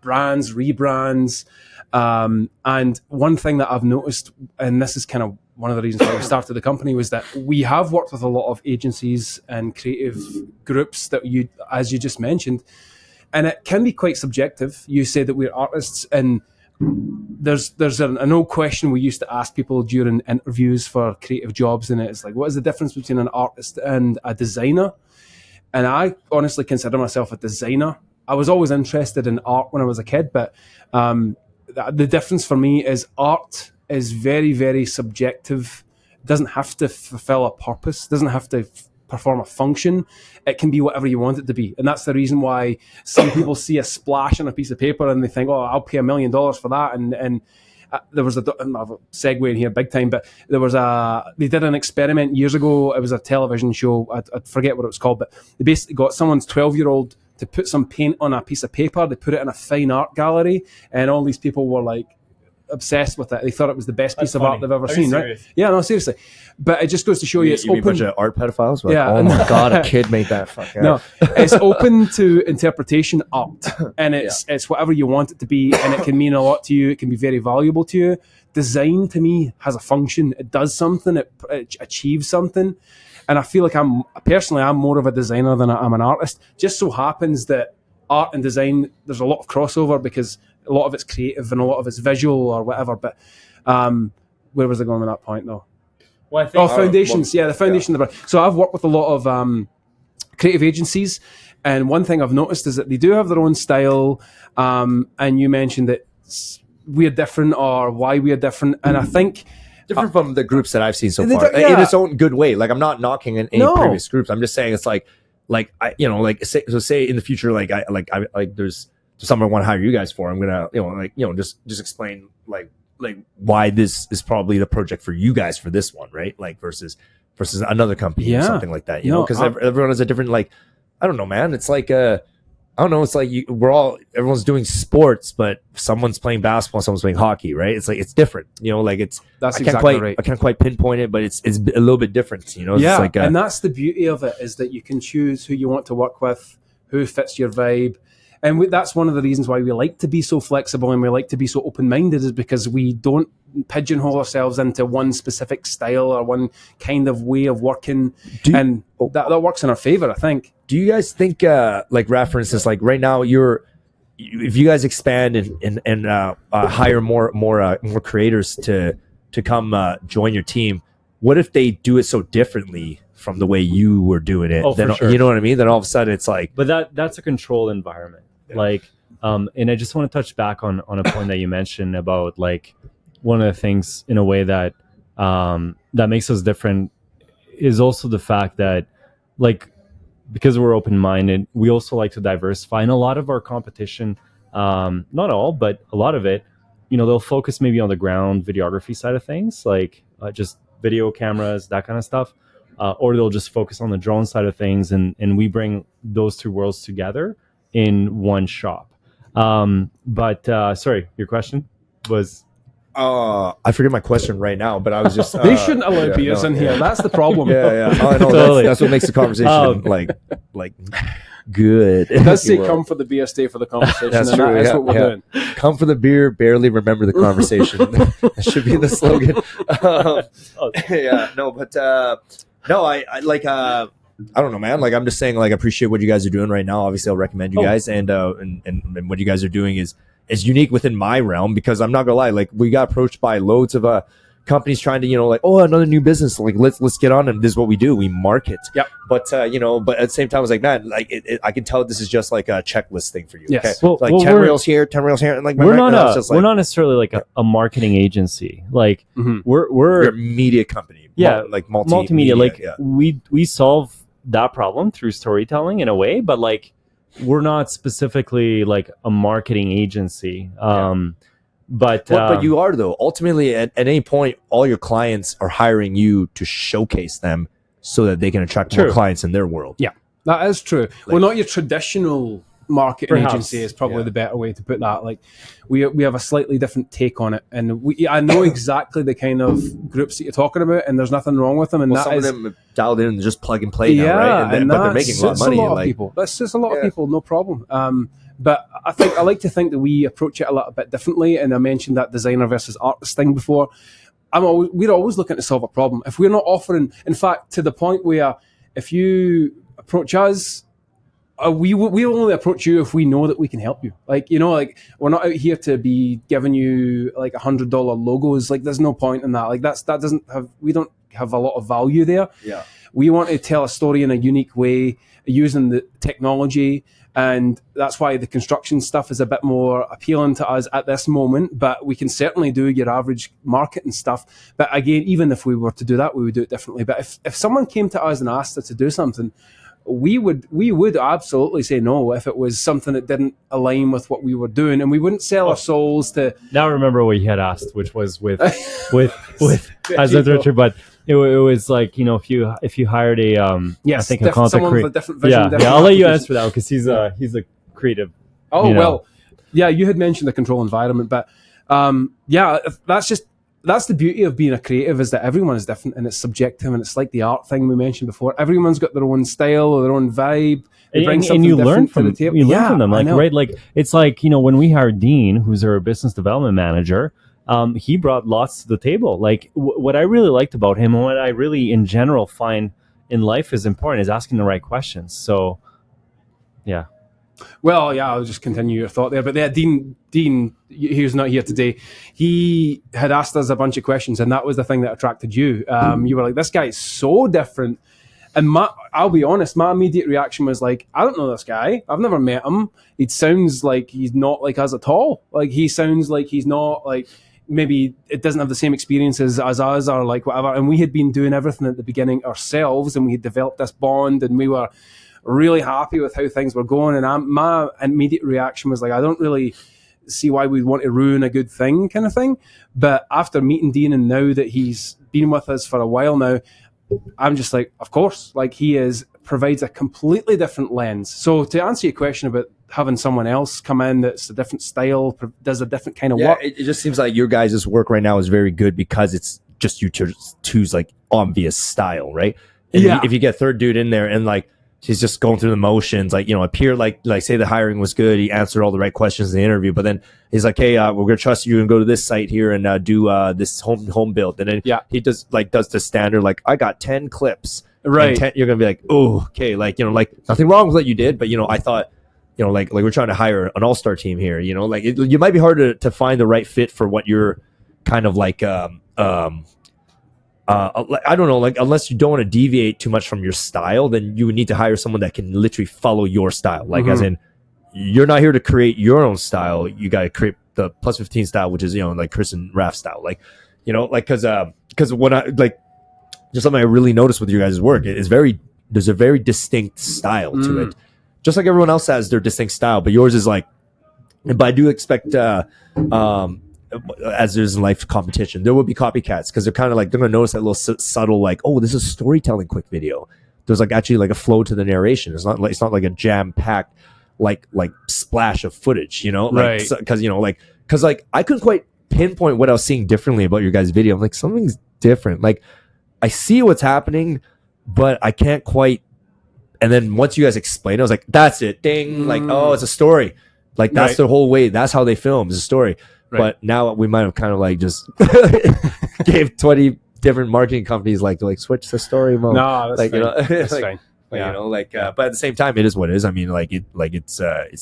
brands, rebrands. And one thing that I've noticed, and this is kind of one of the reasons why we started the company, was that we have worked with a lot of agencies and creative groups that as you just mentioned, and it can be quite subjective. You say that we're artists, and there's an old question we used to ask people during interviews for creative jobs, and it's like, what is the difference between an artist and a designer? And I honestly consider myself a designer. I was always interested in art when I was a kid, but the difference for me is art is very, very subjective. It doesn't have to fulfill a purpose, doesn't have to perform a function. It can be whatever you want it to be. And that's the reason why some people see a splash on a piece of paper and they think, oh, I'll pay $1 million for that. And there was I'm segue in here big time, but they did an experiment years ago. It was a television show. I forget what it was called, but they basically got someone's 12-year-old to put some paint on a piece of paper. They put it in a fine art gallery, and all these people were like obsessed with it. They thought it was the best piece of art they've ever seen, right? Yeah, no, seriously. But it just goes to show you it's open. A bunch of art pedophiles? Like, yeah. Oh my God, a kid made that. Fuck yeah. No, it's open to interpretation art, and it's whatever you want it to be, and it can mean a lot to you. It can be very valuable to you. Design, to me, has a function. It does something. It achieves something. And I feel like I'm more of a designer than I'm an artist. Just so happens that art and design, there's a lot of crossover because a lot of it's creative and a lot of it's visual or whatever. But where was I going with that point though? Well, I think foundations. The foundation. Yeah. So I've worked with a lot of creative agencies, and one thing I've noticed is that they do have their own style. And you mentioned that we're different or why we're different, and I think. Different from the groups that I've seen so far, in its own good way. Like I'm not knocking any previous groups. I'm just saying it's say in the future, there's something I want to hire you guys for. I'm gonna just explain like why this is probably the project for you guys for this one, right? Like versus another company or something like that. You know, because everyone has a different I don't know, man. It's like I don't know. It's like everyone's doing sports, but someone's playing basketball, someone's playing hockey, right? It's like it's different, you know. Like that's exactly right. I can't quite pinpoint it, but it's a little bit different, you know. Yeah, it's and that's the beauty of it is that you can choose who you want to work with, who fits your vibe, and that's one of the reasons why we like to be so flexible and we like to be so open-minded is because we don't pigeonhole ourselves into one specific style or one kind of way of working, and that works in our favor, I think. Do you guys think, like Raph, for instance, like right now, if you guys expand and hire more creators to come join your team, what if they do it so differently from the way you were doing it? For sure. You know what I mean? Then all of a sudden it's like, but that's a controlled environment. Yeah. And I just want to touch back on a point that you mentioned about like one of the things in a way that that makes us different is also the fact that like. Because we're open-minded, we also like to diversify. And a lot of our competition, not all, but a lot of it, they'll focus maybe on the ground videography side of things, like just video cameras, that kind of stuff. or they'll just focus on the drone side of things, and we bring those two worlds together in one shop. But sorry, your question was. I forget my question right now, but I was just they shouldn't allow beers in here. That's the problem. Yeah. Oh, I know. Totally. That's what makes the conversation like good. It does say come for the beer, stay for the conversation. That's true. That's what we're doing. Come for the beer, barely remember the conversation. That should be the slogan. I like I don't know, man. Like, I'm just saying, like, I appreciate what you guys are doing right now. Obviously, I'll recommend you guys, and what you guys are doing is unique within my realm, because I'm not gonna lie, like, we got approached by loads of companies trying to, like, oh, another new business, like, let's get on, and this is what we do, we market. Yep. But but at the same time, I was like, man, like, I can tell this is just like a checklist thing for you. Yes. Okay, Well, like 10 reels here, 10 reels here, and like we're not necessarily like a marketing agency. Like we're a media company. Like multimedia. Like we solve that problem through storytelling in a way, but like we're not specifically like a marketing agency. But you are, though. Ultimately, at any point, all your clients are hiring you to showcase them so that they can attract more clients in their world. Yeah, that is true. Well, not your traditional marketing agency is probably the better way to put that. Like, we have a slightly different take on it, and I know exactly the kind of groups that you're talking about, and there's nothing wrong with them. And some of them have dialed in and just plug and play now, right? But they're making a lot of money. That's just a lot of people, no problem. But I like to think that we approach it a little bit differently. And I mentioned that designer versus artist thing before. We're always looking to solve a problem. If we're not offering, in fact, to the point where if you approach us, we only approach you if we know that we can help you. Like, like, we're not out here to be giving you like $100 logos. Like, there's no point in that. Like, we don't have a lot of value there. Yeah. We want to tell a story in a unique way using the technology. And that's why the construction stuff is a bit more appealing to us at this moment. But we can certainly do your average marketing stuff. But again, even if we were to do that, we would do it differently. But if someone came to us and asked us to do something, we would absolutely say no if it was something that didn't align with what we were doing, and we wouldn't sell our souls to. Now remember what you had asked, which was with as a director, but it was like, if you hired a I think a content someone with a different vision. Yeah, I'll let you answer that because he's a creative. Oh well, yeah, you had mentioned the control environment, but that's the beauty of being a creative, is that everyone is different and it's subjective, and it's like the art thing we mentioned before. Everyone's got their own style or their own vibe. They bring something you different learn from to the table. You learn from them, like, right? Like, it's like, when we hired Dean, who's our business development manager, he brought lots to the table. Like, what I really liked about him, and what I really in general find in life is important, is asking the right questions. So, yeah. Well, yeah, I'll just continue your thought there. But yeah, Dean, who's not here today, he had asked us a bunch of questions, and that was the thing that attracted you. You were like, this guy is so different. And I'll be honest, my immediate reaction was like, I don't know this guy. I've never met him. It sounds like he's not like us at all. Like, he sounds like he's not like, maybe it doesn't have the same experiences as us or like whatever. And we had been doing everything at the beginning ourselves, and we had developed this bond, and we were really happy with how things were going. And my immediate reaction was like, I don't really see why we'd want to ruin a good thing, kind of thing. But after meeting Dean, and now that he's been with us for a while now, I'm just like, of course, like, provides a completely different lens. So to answer your question about having someone else come in that's a different style, does a different kind of work. It just seems like your guys' work right now is very good because it's just you two's like obvious style, right? And if you get a third dude in there and like, he's just going through the motions, like, appear like say the hiring was good, he answered all the right questions in the interview, but then he's like, hey, we're gonna trust you and go to this site here and do this home build, and then he does the standard, like, I got 10 clips, right? 10, you're gonna be like, oh, okay, like, like, nothing wrong with what you did, but I thought, like we're trying to hire an all-star team here, like, you might be hard to find the right fit for what you're kind of like I don't know, like, unless you don't want to deviate too much from your style, then you would need to hire someone that can literally follow your style. Like, as in, you're not here to create your own style. You got to create the Plus15 style, which is, like Chris and Raph style. Like, like, because when I, like, just something I really noticed with your guys' work, there's a very distinct style to it. Just like everyone else has their distinct style, but yours is like, but I do expect, as there's in life competition, there will be copycats because they're kind of like they're gonna notice that little subtle like, oh, this is a storytelling quick video. There's like actually like a flow to the narration. It's not like a jam packed like splash of footage, you know, like because because I couldn't quite pinpoint what I was seeing differently about your guys' video. I'm like, something's different. Like I see what's happening, but I can't quite. And then once you guys explain it, I was like, that's it, ding. Like, oh, it's a story. Like that's the whole way. That's how they film, is a story. Right. But now we might have kind of like just gave 20 different marketing companies like switch the story mode. No, that's like fine. That's like, fine. Yeah. You know, like but at the same time, it is what it is. I mean, it's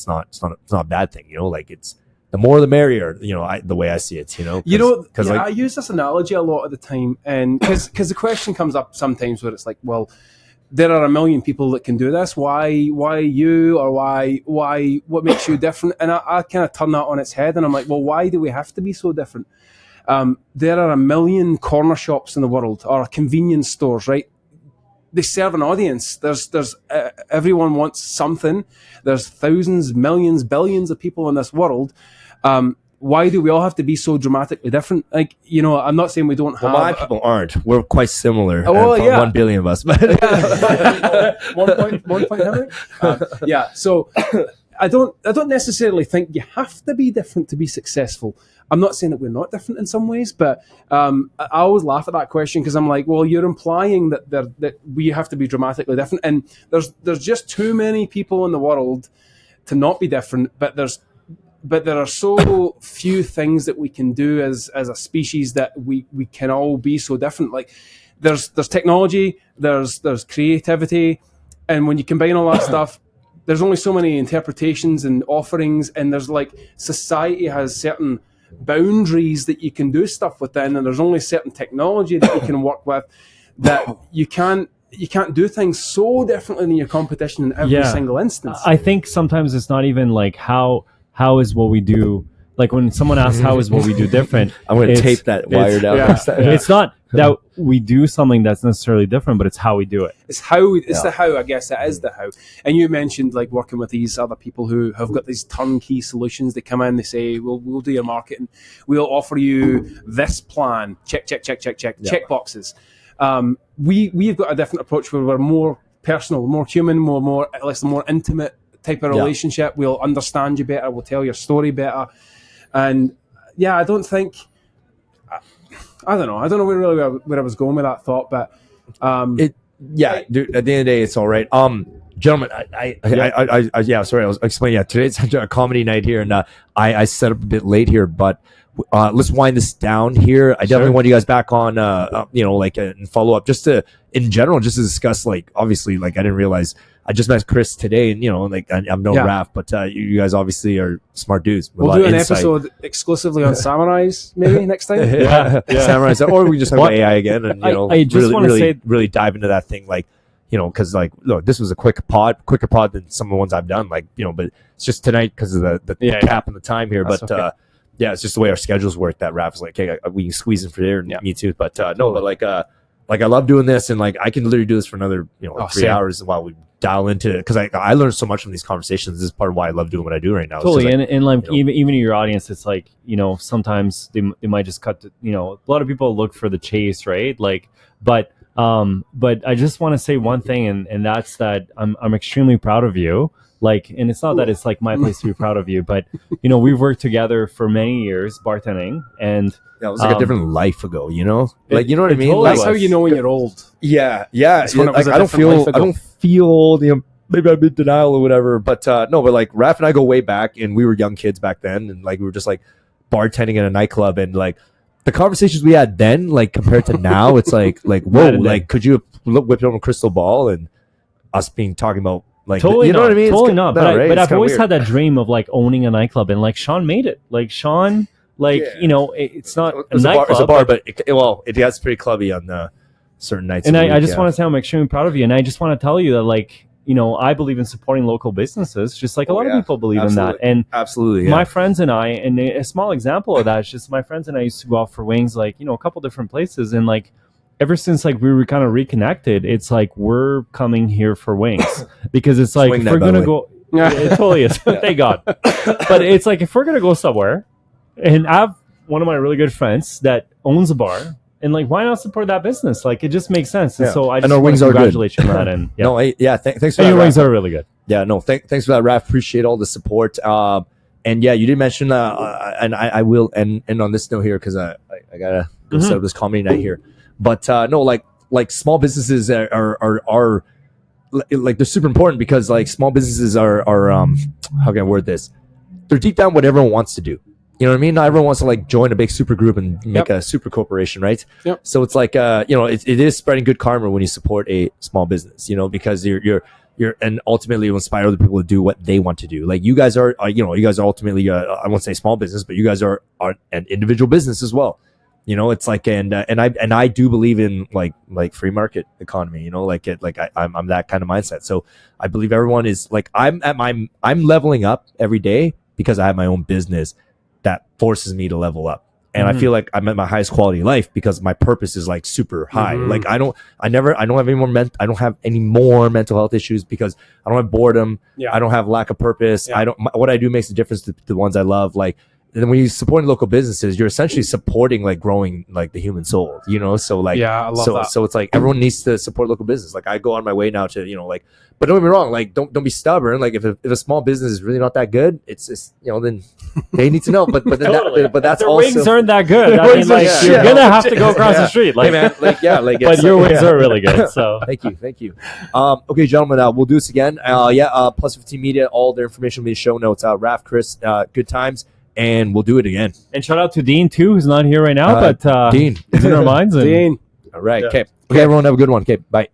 not a bad thing. You know, like it's the more the merrier. You know, the way I see it. You know, because I use this analogy a lot of the time, and because the question comes up sometimes where it's like, well, there are a million people that can do this. Why you, or why what makes you different? And I kind of turn that on its head, and I'm like, well, why do we have to be so different? There are a million corner shops in the world, or convenience stores, right? They serve an audience. There's everyone wants something. There's thousands, millions, billions of people in this world. Why do we all have to be so dramatically different? Like, you know, I'm not saying we don't have. Well, my people aren't. We're quite similar. Oh, yeah. 1 billion of us. But 1 point how many? Yeah. So I don't necessarily think you have to be different to be successful. I'm not saying that we're not different in some ways, but I always laugh at that question because I'm like, well, you're implying that we have to be dramatically different, and there's just too many people in the world to not be different. But there are so few things that we can do as a species that we can all be so different. Like there's technology, there's creativity, and when you combine all that stuff, there's only so many interpretations and offerings, and there's like society has certain boundaries that you can do stuff within, and there's only certain technology that you can work with, that you can't do things so differently than your competition in every single instance. I think sometimes it's not even like how is what we do, like when someone asks how is what we do different, I'm going to tape that wire down. It's not that we do something that's necessarily different, but it's how we do it. It's the how, I guess. It is the how. And you mentioned like working with these other people who have got these turnkey solutions. They come in, they say, we'll do your marketing, we'll offer you this plan, check boxes. We've got a different approach where we're more personal, more human, more intimate type of relationship. We'll understand you better, we'll tell your story better. And I don't think, I don't know where I was going with that thought, but dude, at the end of the day, it's all right. Gentlemen, sorry, I was explaining. Today's a comedy night here, and I set up a bit late here, but let's wind this down here. I definitely want you guys back on, and follow up just to discuss, like, obviously, like, I didn't realize I just met Chris today, and I've known Raph, but you guys obviously are smart dudes. We'll do an episode exclusively on samurais, maybe next time. Samurais, or we just have AI again, and I just really dive into that thing, like, because like, look, this was a quicker pod than some of the ones I've done, like, but it's just tonight because of the cap and the time here, that's but. Okay. It's just the way our schedules work that Raph is like, hey, we can squeeze in for there, and me too. But no, but like I love doing this, and like I can literally do this for another 3 hours while we dial into it, because I learned so much from these conversations. This is part of why I love doing what I do right now. Totally, and like even in your audience, it's like sometimes they might just cut to, a lot of people look for the chase, right? Like, but I just want to say one thing, and that's that I'm extremely proud of you. Like, and it's not that it's like my place to be proud of you, but we've worked together for many years bartending, and it was like a different life ago, like, you know what I mean? Totally, like, that's how you know when you're old. Like, I don't feel maybe I'm in denial or whatever, but no, but like Raph and I go way back, and we were young kids back then, and like we were just like bartending in a nightclub, and like the conversations we had then, like compared to now, it's like whoa, like could you whip on a crystal ball and us talking about. Like, totally, know what I mean? Totally not. But, right? but I've always had that dream of like owning a nightclub, and like Shawn made it. Like Shawn, it's not a nightclub. It's a bar, but it gets pretty clubby on certain nights. And I just want to say I'm extremely proud of you, and I just want to tell you that like I believe in supporting local businesses, just like a lot of people believe in that. And absolutely, my friends and I, and a small example of that is just my friends and I used to go out for wings, like a couple different places, and like. Ever since like we were kind of reconnected, it's like we're coming here for wings, because it's like if we're gonna go. It totally is. Thank God. But it's like if we're gonna go somewhere, and one of my really good friends that owns a bar. And like, why not support that business? Like, it just makes sense. And so I just our want wings to are good. congratulate you on that. And No, thanks for and that. your wings Raph. are really good. Yeah, no, thanks for that, Raph. Appreciate all the support. And yeah, you did mention, and I will end on this note here because I gotta go set up this comedy night here. But no, like small businesses are like they're super important because like small businesses are how can I word this? They're deep down what everyone wants to do. You know what I mean? Not everyone wants to like join a big super group and make a super corporation, right? Yep. So it's like it is spreading good karma when you support a small business, because you're and ultimately you inspire other people to do what they want to do. Like you guys are you guys are ultimately I won't say small business, but you guys are an individual business as well. It's like and I do believe in like free market economy. I'm that kind of mindset. So I believe everyone is like I'm leveling up every day because I have my own business that forces me to level up. And I feel like I'm at my highest quality of life because my purpose is like super high. Like I don't have any more mental health issues because I don't have boredom. Yeah. I don't have lack of purpose. Yeah. What I do makes a difference to the ones I love. Like, and then when you support local businesses, you're essentially supporting like growing like the human soul, So like, I love that. So it's like everyone needs to support local business. Like I go on my way now to, but don't get me wrong. Like don't be stubborn. Like if a small business is really not that good, it's just, then they need to know. But then Totally. but that's their also wings aren't that good. I mean, like you're gonna have to go across the street. Like, hey man, but your wings are really good. So Thank you. Okay, gentlemen, we'll do this again. Plus15 Media, all their information will be in the show notes. Raph, Chris, good times, and we'll do it again. and shout out to Dean too, who's not here right now, but Dean, he's in our minds. And Dean. all right, Yeah. okay, everyone, have a good one. Okay, bye.